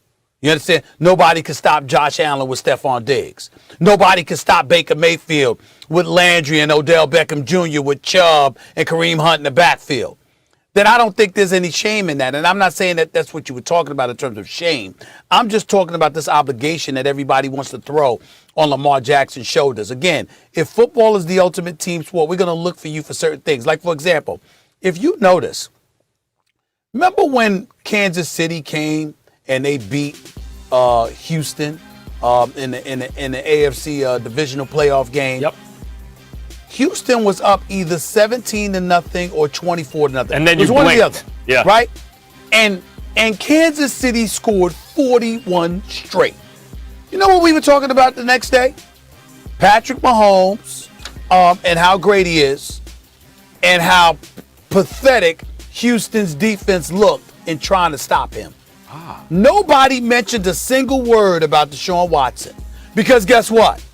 You understand? Nobody can stop Josh Allen with Stephon Diggs. Nobody can stop Baker Mayfield with Landry and Odell Beckham Jr. with Chubb and Kareem Hunt in the backfield. Then I don't think there's any shame in that. And I'm not saying that that's what you were talking about in terms of shame. I'm just talking about this obligation that everybody wants to throw on Lamar Jackson's shoulders. Again, if football is the ultimate team sport, we're going to look for you for certain things. Like, for example, if you notice, remember when Kansas City came and they beat Houston in the AFC divisional playoff game? Yep. Houston was up either 17-0 or 24-0. And then it was you one blinked. or the other. Yeah. Right? And Kansas City scored 41 straight. You know what we were talking about the next day? Patrick Mahomes and how great he is and how pathetic Houston's defense looked in trying to stop him. Nobody mentioned a single word about Deshaun Watson. Because guess what?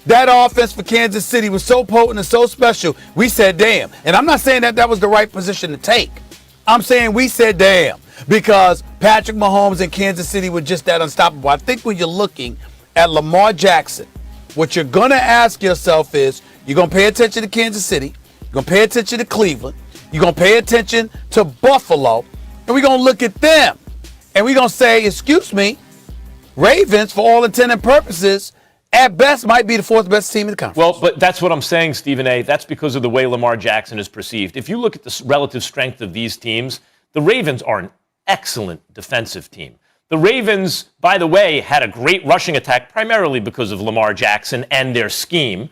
That offense for Kansas City was so potent and so special, we said, damn. And I'm not saying that was the right position to take. I'm saying we said, damn, because Patrick Mahomes and Kansas City were just that unstoppable. I think when you're looking at Lamar Jackson, what you're going to ask yourself is, you're going to pay attention to Kansas City, you're going to pay attention to Cleveland, you're going to pay attention to Buffalo, and we're going to look at them. And we're going to say, excuse me, Ravens, for all intent and purposes, at best might be the fourth best team in the conference. Well, but that's what I'm saying, Stephen A. That's because of the way Lamar Jackson is perceived. If you look at the relative strength of these teams, the Ravens are an excellent defensive team. The Ravens, by the way, had a great rushing attack primarily because of Lamar Jackson and their scheme,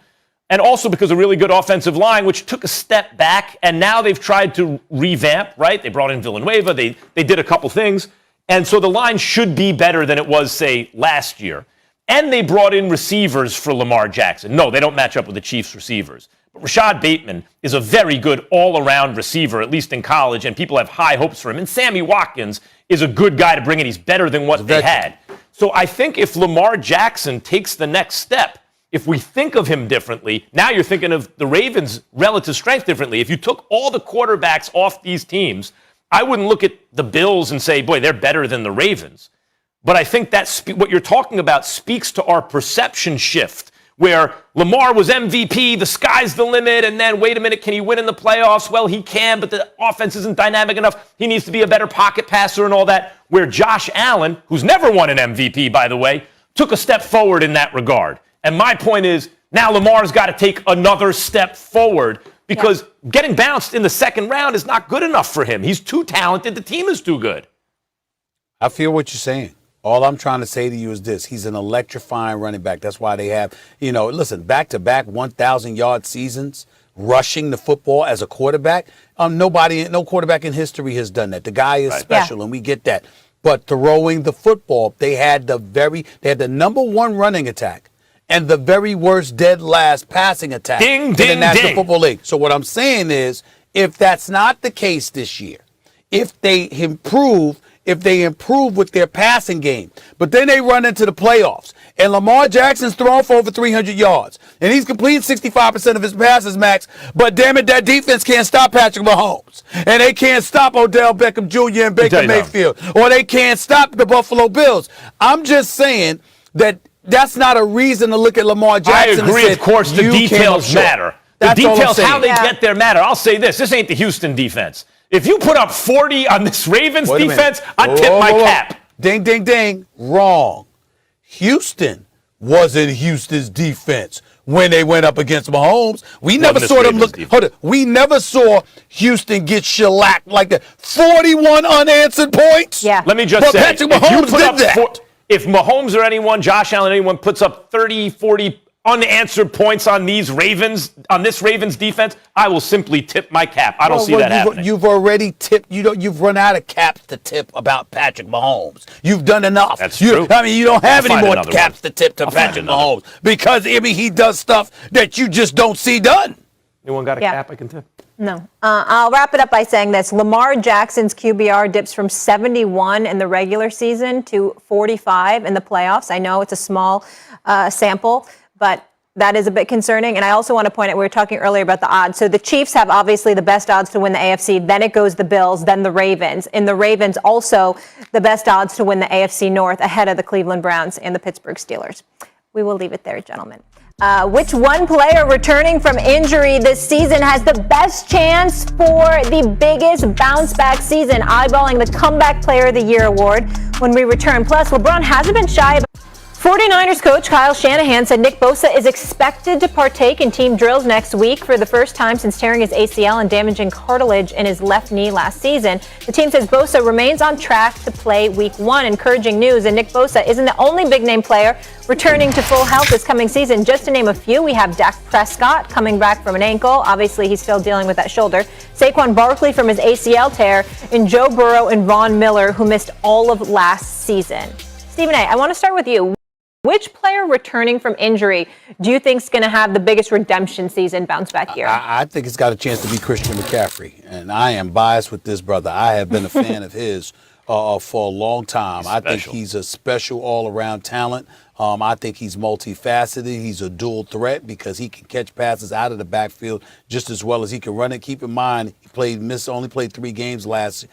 and also because of a really good offensive line, which took a step back, and now they've tried to revamp, right? They brought in Villanueva. They did a couple things, and so the line should be better than it was, say, last year. And they brought in receivers for Lamar Jackson. No, they don't match up with the Chiefs' receivers. But Rashad Bateman is a very good all-around receiver, at least in college, and people have high hopes for him. And Sammy Watkins is a good guy to bring in. He's better than what they had. So I think if Lamar Jackson takes the next step, if we think of him differently, now you're thinking of the Ravens' relative strength differently. If you took all the quarterbacks off these teams, I wouldn't look at the Bills and say, boy, they're better than the Ravens. But I think that what you're talking about speaks to our perception shift, where Lamar was MVP, the sky's the limit, and then, wait a minute, can he win in the playoffs? Well, he can, but the offense isn't dynamic enough. He needs to be a better pocket passer and all that, where Josh Allen, who's never won an MVP, by the way, took a step forward in that regard. And my point is, now Lamar's got to take another step forward because getting bounced in the second round is not good enough for him. He's too talented. The team is too good. I feel what you're saying. All I'm trying to say to you is this. He's an electrifying running back. That's why they have, listen, back-to-back 1,000-yard seasons rushing the football as a quarterback. No quarterback in history has done that. The guy is special, and we get that. But throwing the football, they had the number one running attack and the very worst dead last passing attack in the National Football League. So what I'm saying is, if that's not the case this year, if they improve with their passing game, but then they run into the playoffs, and Lamar Jackson's thrown for over 300 yards, and he's completing 65% of his passes, Max, but damn it, that defense can't stop Patrick Mahomes, and they can't stop Odell Beckham Jr. and Baker Mayfield, or they can't stop the Buffalo Bills. I'm just saying that's not a reason to look at Lamar Jackson. I agree, of course, the details matter. The details, how they get there, matter. I'll say this ain't the Houston defense. If you put up 40 on this Ravens defense, I'd tip my cap. Ding, ding, ding. Wrong. Houston wasn't Houston's defense when they went up against Mahomes. We never saw them look. Hold it. We never saw Houston get shellacked like that. 41 unanswered points. Yeah. Let me just say, Patrick Mahomes did that. If Mahomes or anyone, Josh Allen, anyone puts up 30, 40 unanswered points on this Ravens defense, I will simply tip my cap. I don't see that happening. You've already tipped. You've run out of caps to tip about Patrick Mahomes. You've done enough. That's true. I mean, you don't have any more caps to tip to Patrick Mahomes because he does stuff that you just don't see done. Anyone got a cap I can tip? No. I'll wrap it up by saying this. Lamar Jackson's QBR dips from 71 in the regular season to 45 in the playoffs. I know it's a small sample, but that is a bit concerning. And I also want to point out, we were talking earlier about the odds. So the Chiefs have obviously the best odds to win the AFC. Then it goes the Bills, then the Ravens. And the Ravens also the best odds to win the AFC North ahead of the Cleveland Browns and the Pittsburgh Steelers. We will leave it there, gentlemen. Which one player returning from injury this season has the best chance for the biggest bounce-back season? Eyeballing the Comeback Player of the Year award when we return. Plus, LeBron hasn't been shy about 49ers coach Kyle Shanahan said Nick Bosa is expected to partake in team drills next week for the first time since tearing his ACL and damaging cartilage in his left knee last season. The team says Bosa remains on track to play week 1. Encouraging news, and Nick Bosa isn't the only big-name player returning to full health this coming season. Just to name a few, we have Dak Prescott coming back from an ankle. Obviously, he's still dealing with that shoulder. Saquon Barkley from his ACL tear, and Joe Burrow and Von Miller, who missed all of last season. Stephen A., I want to start with you. Which player returning from injury do you think is going to have the biggest redemption season bounce back year? I think it's got a chance to be Christian McCaffrey. And I am biased with this brother. I have been a fan of his for a long time. I think he's a special all-around talent. I think he's multifaceted. He's a dual threat because he can catch passes out of the backfield just as well as he can run it. Keep in mind, he only played 3 games last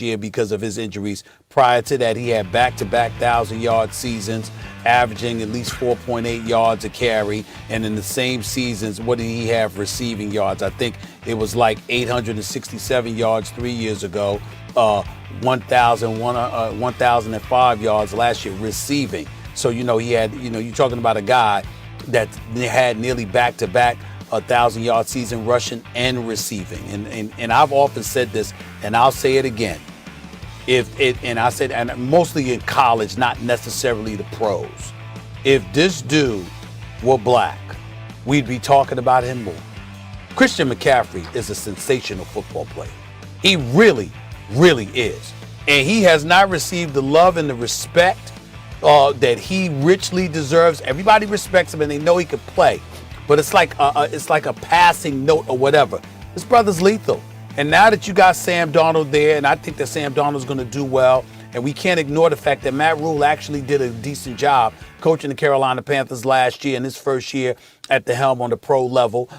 year because of his injuries. Prior to that, he had back-to-back 1,000-yard seasons, averaging at least 4.8 yards a carry. And in the same seasons, what did he have receiving yards? I think it was like 867 yards 3 years ago, 1,005 yards last year receiving. So, he had, you're talking about a guy that had nearly back-to-back 1,000-yard season rushing and receiving. And I've often said this, and I'll say it again. And mostly in college, not necessarily the pros. If this dude were black, we'd be talking about him more. Christian McCaffrey is a sensational football player. He really, really is. And he has not received the love and the respect that he richly deserves. Everybody respects him and they know he can play. But it's like a passing note or whatever. This brother's lethal. And now that you got Sam Darnold there, and I think that Sam Darnold's going to do well, and we can't ignore the fact that Matt Rule actually did a decent job coaching the Carolina Panthers last year in his first year at the helm on the pro level.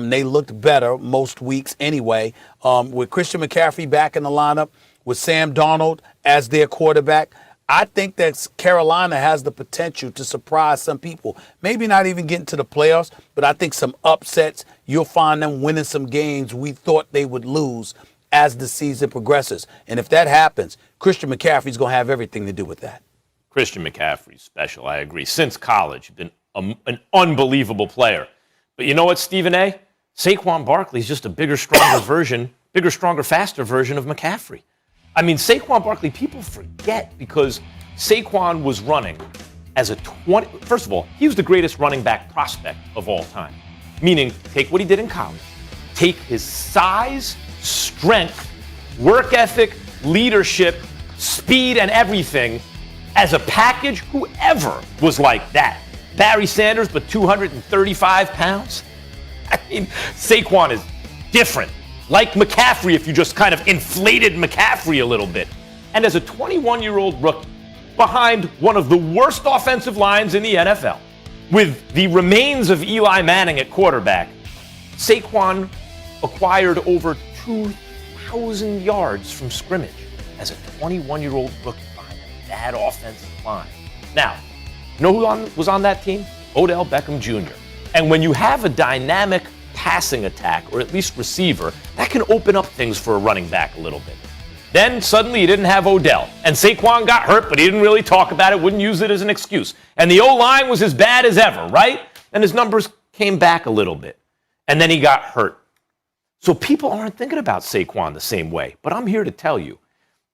They looked better most weeks anyway. With Christian McCaffrey back in the lineup, with Sam Darnold as their quarterback, I think that Carolina has the potential to surprise some people. Maybe not even getting to the playoffs, but I think some upsets. You'll find them winning some games we thought they would lose as the season progresses. And if that happens, Christian McCaffrey's going to have everything to do with that. Christian McCaffrey's special, I agree. Since college, been an unbelievable player. But you know what, Stephen A? Saquon Barkley's just a bigger, stronger, faster version of McCaffrey. I mean, Saquon Barkley, people forget because Saquon was running as a 20. First of all, he was the greatest running back prospect of all time. Meaning, take what he did in college, take his size, strength, work ethic, leadership, speed, and everything as a package. Whoever was like that. Barry Sanders, but 235 pounds. I mean, Saquon is different. Like McCaffrey, if you just kind of inflated McCaffrey a little bit. And as a 21-year-old rookie, behind one of the worst offensive lines in the NFL, with the remains of Eli Manning at quarterback, Saquon acquired over 2,000 yards from scrimmage as a 21-year-old rookie behind a bad offensive line. Now, you know who was on that team? Odell Beckham Jr. And when you have a dynamic passing attack, or at least receiver, that can open up things for a running back a little bit. Then suddenly you didn't have Odell. And Saquon got hurt, but he didn't really talk about it, wouldn't use it as an excuse. And the O-line was as bad as ever, right? And his numbers came back a little bit. And then he got hurt. So people aren't thinking about Saquon the same way. But I'm here to tell you,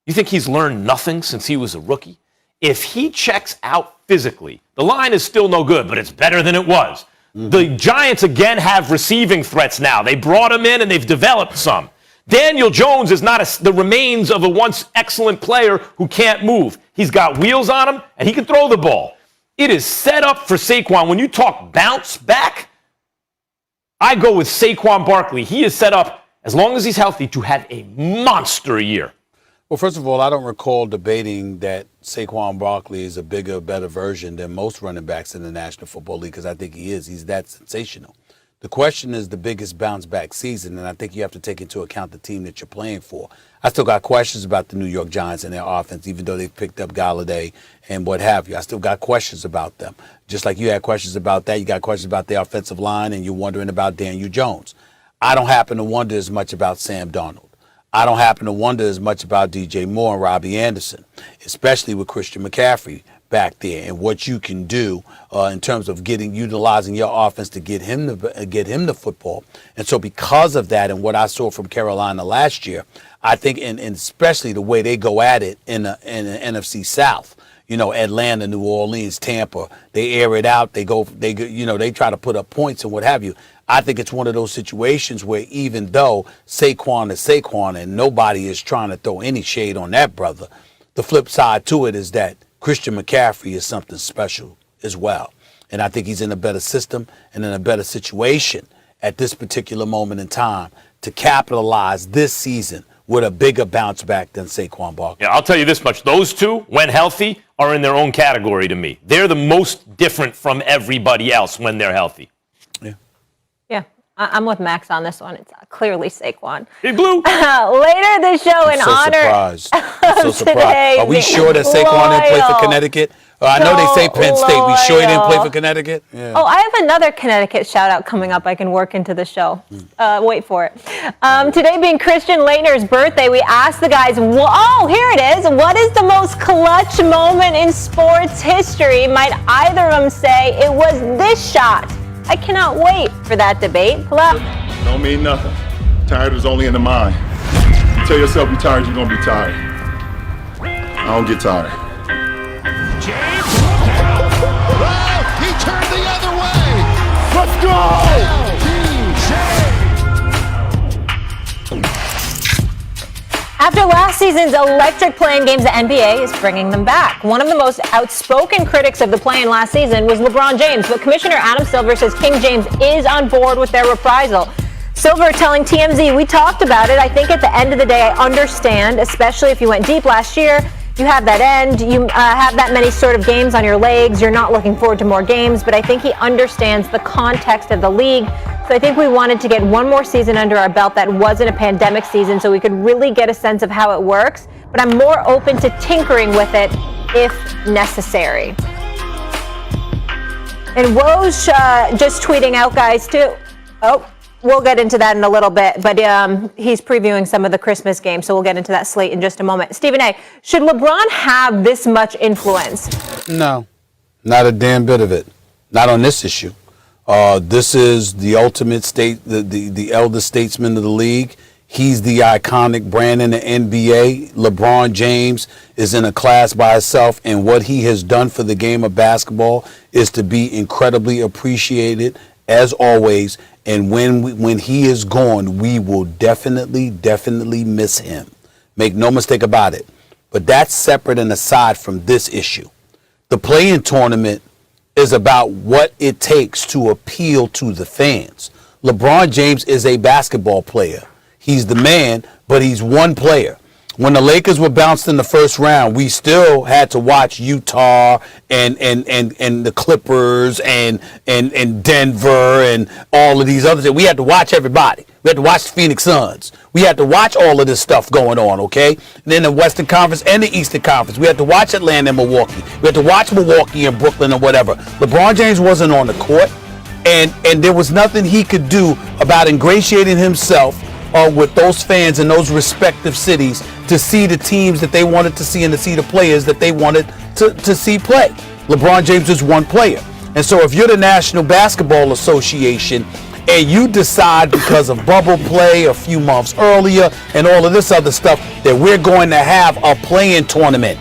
you think he's learned nothing since he was a rookie? If he checks out physically, the line is still no good, but it's better than it was. The Giants, again, have receiving threats now. They brought him in, and they've developed some. Daniel Jones is not the remains of a once excellent player who can't move. He's got wheels on him, and he can throw the ball. It is set up for Saquon. When you talk bounce back, I go with Saquon Barkley. He is set up, as long as he's healthy, to have a monster year. Well, first of all, I don't recall debating that Saquon Barkley is a bigger, better version than most running backs in the National Football League, because I think he is. He's that sensational. The question is the biggest bounce back season, and I think you have to take into account the team that you're playing for. I still got questions about the New York Giants and their offense, even though they've picked up Galladay and what have you. I still got questions about them. Just like you had questions about that, you got questions about their offensive line, and you're wondering about Daniel Jones. I don't happen to wonder as much about Sam Darnold. I don't happen to wonder as much about DJ Moore and Robbie Anderson, especially with Christian McCaffrey back there and what you can do in terms of utilizing your offense to get him the football. And so because of that and what I saw from Carolina last year, I think, and especially the way they go at it in the NFC South, Atlanta, New Orleans, Tampa, they air it out. They try to put up points and what have you. I think it's one of those situations where even though Saquon is Saquon and nobody is trying to throw any shade on that brother, the flip side to it is that Christian McCaffrey is something special as well. And I think he's in a better system and in a better situation at this particular moment in time to capitalize this season with a bigger bounce back than Saquon Barkley. Yeah, I'll tell you this much. Those two, when healthy, are in their own category to me. They're the most different from everybody else when they're healthy. Yeah, I'm with Max on this one. It's clearly Saquon. Big Blue. Later this show, in honor So surprised. today, Are we sure that Saquon didn't play for Connecticut? I know they say Penn State. We sure he didn't play for Connecticut? Yeah. Oh, I have another Connecticut shout-out coming up I can work into the show. Wait for it. Today being Christian Laettner's birthday, we asked the guys, oh, here it is. What is the most clutch moment in sports history? Might either of them say it was this shot? I cannot wait for that debate. Pull up. Don't mean nothing. Tired is only in the mind. You tell yourself you're tired, you're going to be tired. I don't get tired. James, he turned the other way. Let's go! After last season's electric play-in games, the NBA is bringing them back. One of the most outspoken critics of the play-in last season was LeBron James, but Commissioner Adam Silver says King James is on board with their reprisal. Silver telling TMZ, we talked about it. I think at the end of the day, I understand, especially if you went deep last year. You have that end, you have that many sort of games on your legs, you're not looking forward to more games, but I think he understands the context of the league. So I think we wanted to get one more season under our belt that wasn't a pandemic season so we could really get a sense of how it works, but I'm more open to tinkering with it if necessary. And Woj just tweeting out, guys, too. Oh, we'll get into that in a little bit, but he's previewing some of the Christmas games, so we'll get into that slate in just a moment. Stephen A., should LeBron have this much influence? No, not a damn bit of it. Not on this issue. This is the ultimate the elder statesman of the league. He's the iconic brand in the NBA. LeBron James is in a class by himself, and what he has done for the game of basketball is to be incredibly appreciated, as always. And when he is gone, we will definitely miss him. Make no mistake about it. But that's separate and aside from this issue. The play-in tournament is about what it takes to appeal to the fans. LeBron James is a basketball player. He's the man, but he's one player. When the Lakers were bounced in the first round, we still had to watch Utah and the Clippers and Denver and all of these others. We had to watch everybody. We had to watch the Phoenix Suns. We had to watch all of this stuff going on, okay? And then the Western Conference and the Eastern Conference. We had to watch Atlanta and Milwaukee. We had to watch Milwaukee and Brooklyn or whatever. LeBron James wasn't on the court, and there was nothing he could do about ingratiating himself with those fans in those respective cities to see the teams that they wanted to see and to see the players that they wanted to see play. LeBron James is one player. And so if you're the National Basketball Association and you decide because of bubble play a few months earlier and all of this other stuff that we're going to have a play-in tournament,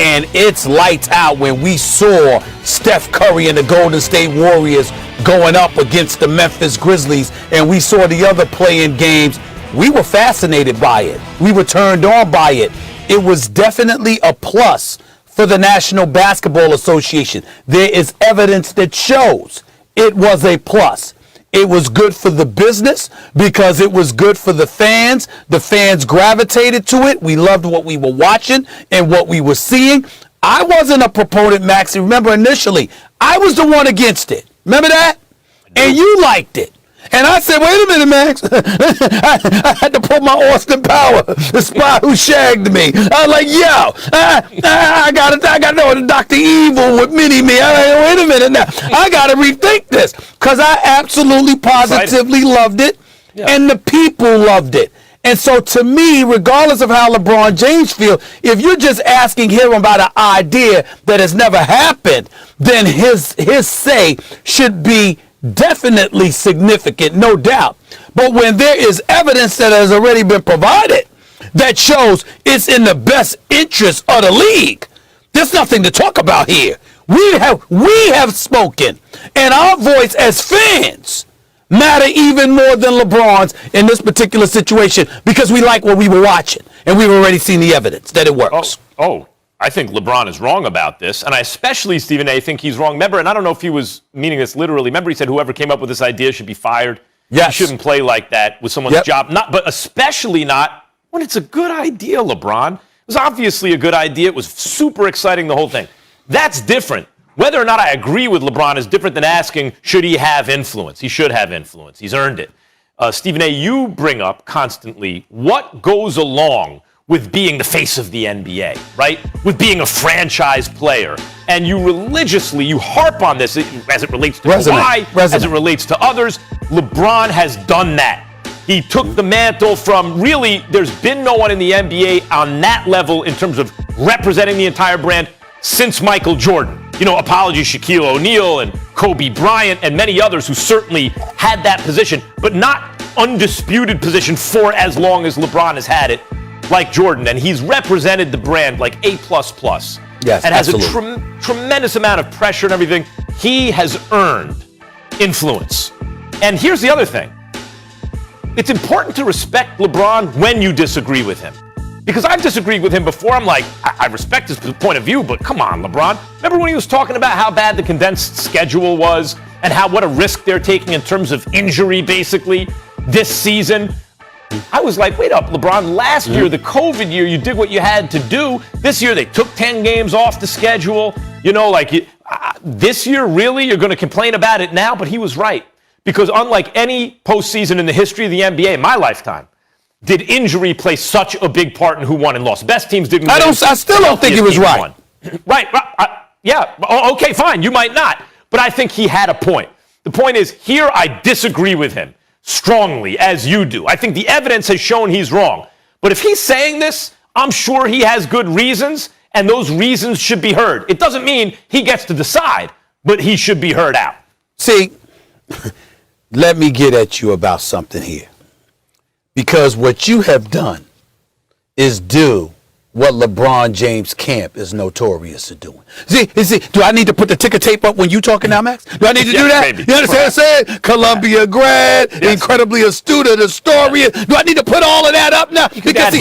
and it's lights out when we saw Steph Curry and the Golden State Warriors going up against the Memphis Grizzlies, and we saw the other play-in games, we were fascinated by it. We were turned on by it. It was definitely a plus for the National Basketball Association. There is evidence that shows it was a plus. It was good for the business because it was good for the fans. The fans gravitated to it. We loved what we were watching and what we were seeing. I wasn't a proponent, Max. Remember initially, I was the one against it. Remember that? And you liked it. And I said, wait a minute, Max. I had to pull my Austin Power, the spy who shagged me. I was like, I got to know Dr. Evil with Mini-Me. Wait a minute now. I got to rethink this because I absolutely positively loved it, and the people loved it. And so to me, regardless of how LeBron James feels, if you're just asking him about an idea that has never happened, then his say should be definitely significant, no doubt. But when there is evidence that has already been provided that shows it's in the best interest of the league, there's nothing to talk about here. We have spoken, and our voice as fans matter even more than LeBron's in this particular situation because we like what we were watching, and we've already seen the evidence that it works. I think LeBron is wrong about this, and I especially, Stephen A., think he's wrong. Remember, and I don't know if he was meaning this literally. Remember, he said whoever came up with this idea should be fired. Yes. He shouldn't play like that with someone's job, but especially not when it's a good idea, LeBron. It was obviously a good idea. It was super exciting, the whole thing. That's different. Whether or not I agree with LeBron is different than asking, should he have influence? He should have influence. He's earned it. Stephen A., you bring up constantly what goes along with being the face of the NBA, right? With being a franchise player. And you harp on this as it relates to Kawhi, as it relates to others. LeBron has done that. He took the mantle from really, there's been no one in the NBA on that level in terms of representing the entire brand since Michael Jordan. Apologies Shaquille O'Neal and Kobe Bryant and many others who certainly had that position, but not undisputed position for as long as LeBron has had it, like Jordan. And he's represented the brand like A++. Yes, and has absolutely. a tremendous amount of pressure and everything. He has earned influence. And here's the other thing. It's important to respect LeBron when you disagree with him. Because I've disagreed with him before. I'm like, I respect his point of view, but come on, LeBron. Remember when he was talking about how bad the condensed schedule was and what a risk they're taking in terms of injury, basically, this season? I was like, wait up, LeBron. Last year, the COVID year, you did what you had to do. This year, they took 10 games off the schedule. This year, really? You're going to complain about it now? But he was right. Because unlike any postseason in the history of the NBA in my lifetime, did injury play such a big part in who won and lost? Best teams didn't win. I still don't think he was right. Right. Yeah. Okay, fine. You might not. But I think he had a point. The point is, here I disagree with him strongly, as you do. I think the evidence has shown he's wrong. But if he's saying this, I'm sure he has good reasons, and those reasons should be heard. It doesn't mean he gets to decide, but he should be heard out. See, let me get at you about something here. Because what you have done is do what LeBron James' camp is notorious for doing. See, do I need to put the ticker tape up when you talking now, Max? Do I need to do that? Maybe. You understand what I'm saying? Columbia grad, incredibly astute historian. Do I need to put all of that up now? Because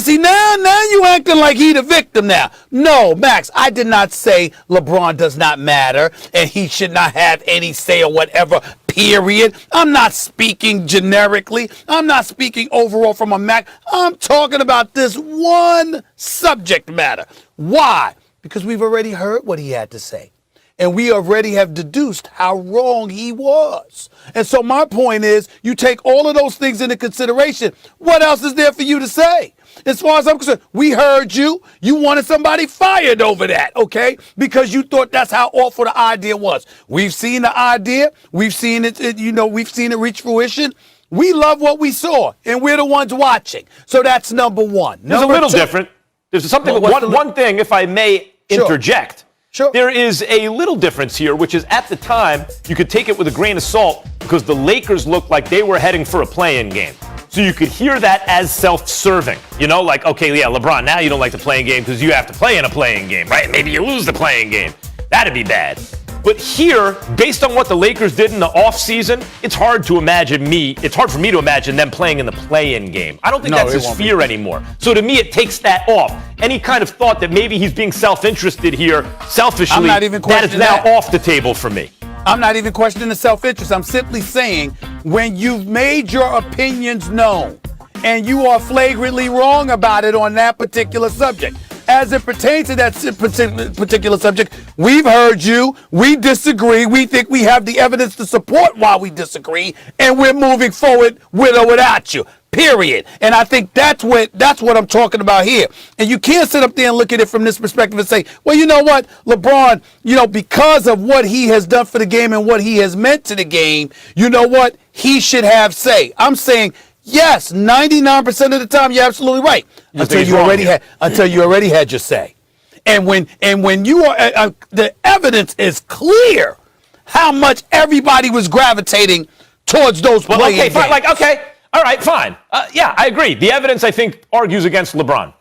see, now you acting like he the victim now. No, Max, I did not say LeBron does not matter and he should not have any say or whatever. Period. I'm not speaking generically. I'm not speaking overall from a Mac. I'm talking about this one subject matter. Why? Because we've already heard what he had to say. And we already have deduced how wrong he was. And so my point is, you take all of those things into consideration. What else is there for you to say? As far as I'm concerned, we heard you. You wanted somebody fired over that, okay? Because you thought that's how awful the idea was. We've seen the idea. We've seen it, we've seen it reach fruition. We love what we saw, and we're the ones watching. So that's number one. There's a little different. There's something, one thing, if I may interject. Sure. There is a little difference here, which is at the time, you could take it with a grain of salt because the Lakers looked like they were heading for a play-in game. So you could hear that as self-serving. Like, okay, yeah, LeBron, now you don't like the play-in game because you have to play in a play-in game, right? Maybe you lose the play-in game. That'd be bad. But here, based on what the Lakers did in the offseason, it's hard for me to imagine them playing in the play-in game. I don't think that's his fear anymore. So to me, it takes that off. Any kind of thought that maybe he's being self-interested here, selfishly, that is now off the table for me. I'm not even questioning the self-interest. I'm simply saying when you've made your opinions known and you are flagrantly wrong about it on that particular subject, as it pertains to that particular subject, we've heard you, we disagree, we think we have the evidence to support why we disagree, and we're moving forward with or without you. Period. And I think that's what I'm talking about here. And you can't sit up there and look at it from this perspective and say, well, you know what, LeBron, because of what he has done for the game and what he has meant to the game, you know what, he should have say. I'm saying, yes, 99% of the time, you're absolutely right. Until you already had your say. And when you are, the evidence is clear how much everybody was gravitating towards those playing games. Okay. All right, fine. Yeah, I agree. The evidence, I think, argues against LeBron.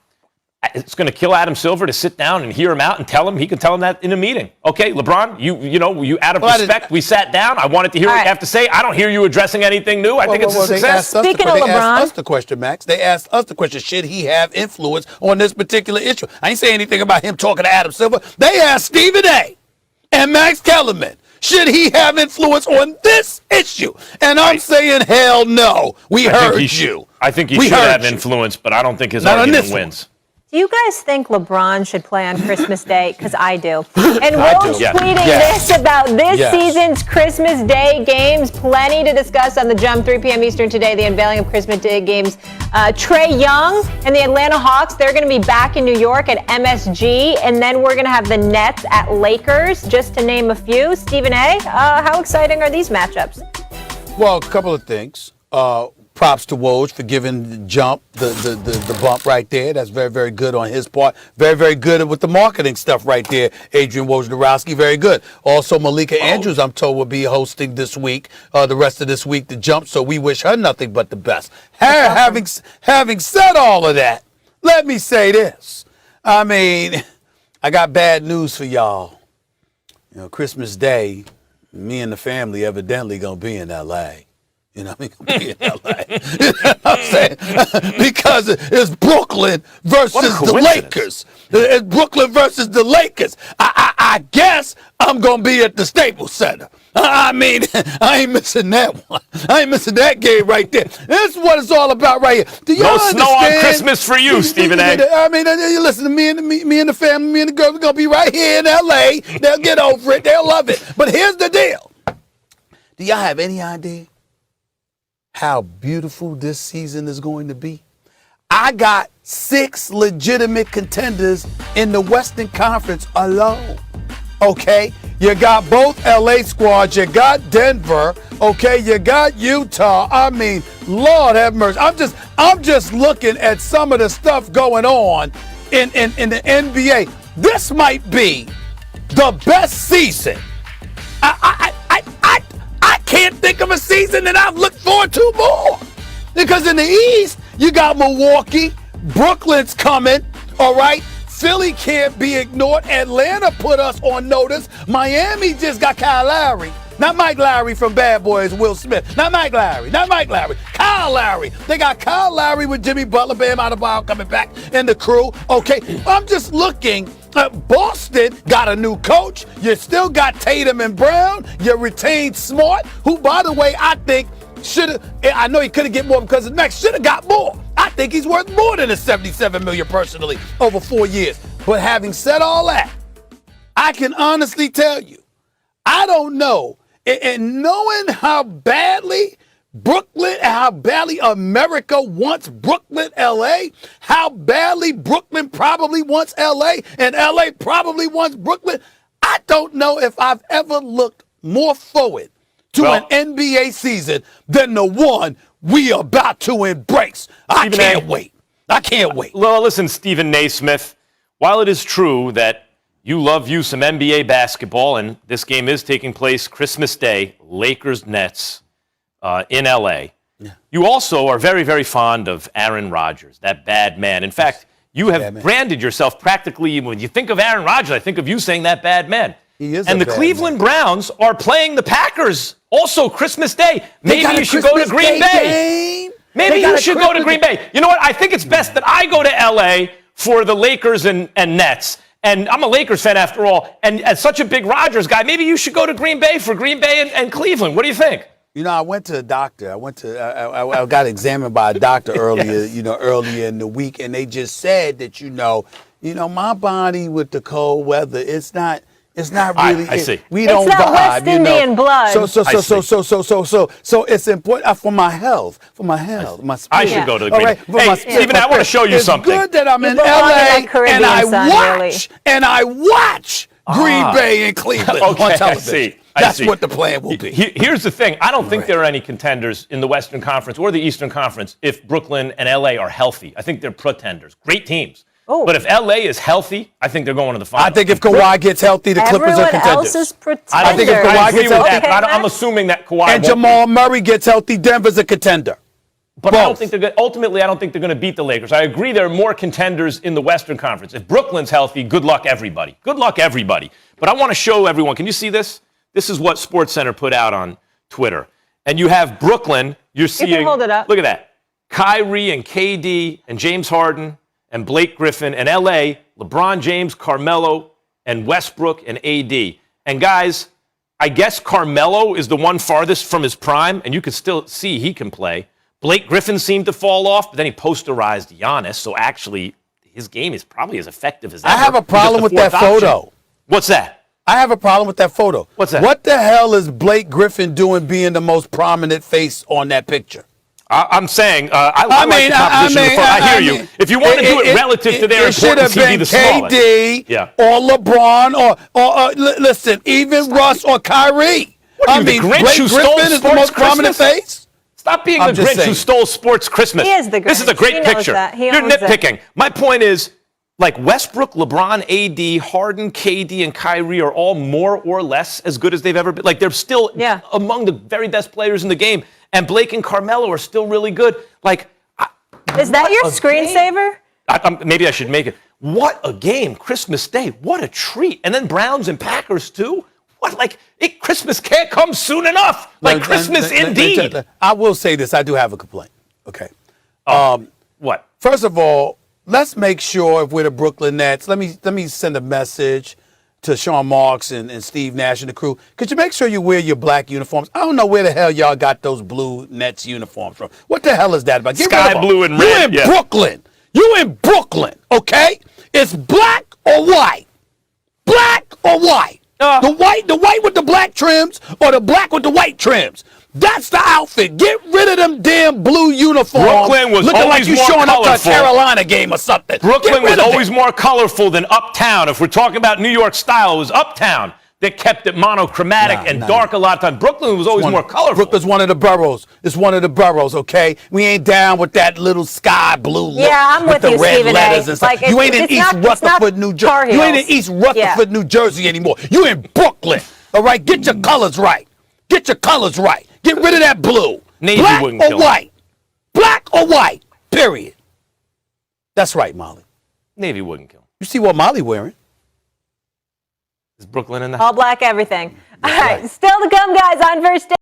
It's going to kill Adam Silver to sit down and hear him out and tell him. He can tell him that in a meeting. Okay, LeBron, you out of respect, we sat down. I wanted to hear what you have to say. I don't hear you addressing anything new. I think it's a success. Speaking of LeBron. They asked us the question, Max. They asked us the question, should he have influence on this particular issue? I ain't saying anything about him talking to Adam Silver. They asked Stephen A. and Max Kellerman, Should he have influence on this issue? And I'm saying, hell no. We heard you. I think he should have influence, but I don't think his argument wins. Do you guys think LeBron should play on Christmas Day? Because I do. And Wolves tweeting this about this season's Christmas Day games. Plenty to discuss on The Jump, 3 p.m. Eastern today, the unveiling of Christmas Day games. Trae Young and the Atlanta Hawks, they're going to be back in New York at MSG. And then we're going to have the Nets at Lakers, just to name a few. Stephen A., how exciting are these matchups? Well, a couple of things. Props to Woj for giving the jump, the bump right there. That's very, very good on his part. Very, very good with the marketing stuff right there. Adrian Wojnarowski, very good. Also, Malika Andrews, I'm told, will be hosting this week, the rest of this week, the jump. So we wish her nothing but the best. Having said all of that, let me say this. I mean, I got bad news for y'all. You know, Christmas Day, me and the family evidently gonna be in L.A. You know what I mean? Be in LA. You know what I'm saying? Because it's Brooklyn versus the Lakers. It's Brooklyn versus the Lakers. I guess I'm going to be at the Staples Center. I mean, I ain't missing that one. I ain't missing that game right there. This is what it's all about right here. Do y'all understand? No snow on Christmas for you, Stephen A. I mean, you listen to me and the family, me and the girls, we're going to be right here in L.A. They'll get over it. They'll love it. But here's the deal. Do y'all have any idea how beautiful this season is going to be? I got 6 legitimate contenders in the Western Conference alone. Okay? You got both LA squads, you got Denver, okay, you got Utah. I mean, Lord have mercy. I'm just looking at some of the stuff going on in the NBA. This might be the best season. I can't think of a season that I've looked forward to more. Because in the East, you got Milwaukee, Brooklyn's coming, all right? Philly can't be ignored. Atlanta put us on notice. Miami just got Kyle Lowry. Not Mike Lowry from Bad Boys, Will Smith. Not Mike Lowry. Kyle Lowry. They got Kyle Lowry with Jimmy Butler, Bam Adebayo coming back in the crew. Okay, I'm just looking. Boston got a new coach. You still got Tatum and Brown. You retained Smart, who, by the way, I think I know he couldn't get more because of Max. Should have got more. I think he's worth more than the $77 million personally over 4 years. But having said all that, I can honestly tell you, I don't know. And knowing how badly Brooklyn, how badly America wants Brooklyn, LA, how badly Brooklyn probably wants LA, and LA probably wants Brooklyn, I don't know if I've ever looked more forward to an NBA season than the one we are about to embrace. I can't wait. Well, listen, Stephen Naismith, while it is true that you love some NBA basketball, and this game is taking place Christmas Day, Lakers-Nets in L.A., you also are very, very fond of Aaron Rodgers, that bad man. In fact, you have branded yourself practically, when you think of Aaron Rodgers, I think of you saying that bad man. He is and the Cleveland Browns are playing the Packers also Christmas Day. Maybe you should go to Green Bay. Maybe you should go to Green Bay. You know what? I think it's best that I go to L.A. for the Lakers and Nets. And I'm a Lakers fan after all. And as such a big Rodgers guy, maybe you should go to Green Bay for Green Bay and Cleveland. What do you think? You know, I went to a doctor. I got examined by a doctor earlier, earlier in the week, and they just said that, my body with the cold weather, it's not really. I see. We don't it's not vibe, West Indian blood. So it's important for my health, my spirit. I should go to the Green Bay. Right, hey, Stephen, I want to show you something. It's good that I'm in LA and I watch Green Bay and Cleveland on television. That's what the plan will be. Here's the thing. I don't think there are any contenders in the Western Conference or the Eastern Conference if Brooklyn and L.A. are healthy. I think they're pretenders. Great teams. Oh. But if L.A. is healthy, I think they're going to the finals. I think if Kawhi gets healthy, the Clippers are contenders. Everyone else is pretenders. I think if Kawhi gets healthy, I'm assuming that Kawhi and Jamal Murray gets healthy, Denver's a contender. But I don't think ultimately, I don't think they're going to beat the Lakers. I agree there are more contenders in the Western Conference. If Brooklyn's healthy, good luck, everybody. Good luck, everybody. But I want to show everyone. Can you see this? This is what SportsCenter put out on Twitter. And you have Brooklyn. You're seeing. You can hold it up. Look at that. Kyrie and KD and James Harden and Blake Griffin. And LA, LeBron James, Carmelo, and Westbrook and AD. And guys, I guess Carmelo is the one farthest from his prime, and you can still see he can play. Blake Griffin seemed to fall off, but then he posterized Giannis, so actually his game is probably as effective as ever. I have a problem with that photo. What's that? I have a problem with that photo. What's that? What the hell is Blake Griffin doing being the most prominent face on that picture? I'm saying I like the competition in the front. I hear you. If you want to do it relative to their importance, he'd be the smallest. KD or LeBron or listen, even Russ or Kyrie. What are you, the Grinch who stole Griffin is the most prominent face? Stop being the Grinch who stole sports Christmas. He is the Grinch. This is a great picture. You're nitpicking. My point is, like Westbrook, LeBron, AD, Harden, KD, and Kyrie are all more or less as good as they've ever been. Like they're still among the very best players in the game. And Blake and Carmelo are still really good. Like, is that your screensaver? Maybe I should make it. What a game, Christmas Day. What a treat. And then Browns and Packers too. What, like, Christmas can't come soon enough. Like, Christmas indeed. I will say this. I do have a complaint. Okay. What? First of all, let's make sure if we're the Brooklyn Nets, let me send a message to Sean Marks and Steve Nash and the crew. Could you make sure you wear your black uniforms? I don't know where the hell y'all got those blue Nets uniforms from. What the hell is that about? Sky blue and red. You in Brooklyn. You in Brooklyn, okay? It's black or white. Black or white. The white with the black trims or the black with the white trims. That's the outfit. Get rid of them damn blue uniforms. Brooklyn was looking always like you more showing colorful. up to a Carolina game or something. Brooklyn was always more colorful than Uptown. If we're talking about New York style, it was Uptown that kept it monochromatic and dark a lot of times. Brooklyn was always more colorful. Brooklyn's one of the boroughs. It's one of the boroughs, okay? We ain't down with that little sky blue look. Yeah, I'm with the you, red Stephen letters A. and stuff. Like, you ain't in East Rutherford, New Jersey. You ain't in East Rutherford, New Jersey anymore. You in Brooklyn, all right? Get your colors right. Get your colors right. Get rid of that blue. Navy black wouldn't or kill white. Black or white, period. That's right, Molly. Navy wouldn't kill him. You see what Molly wearing? Is Brooklyn in the All black everything. All right, still to come, guys, on First Take.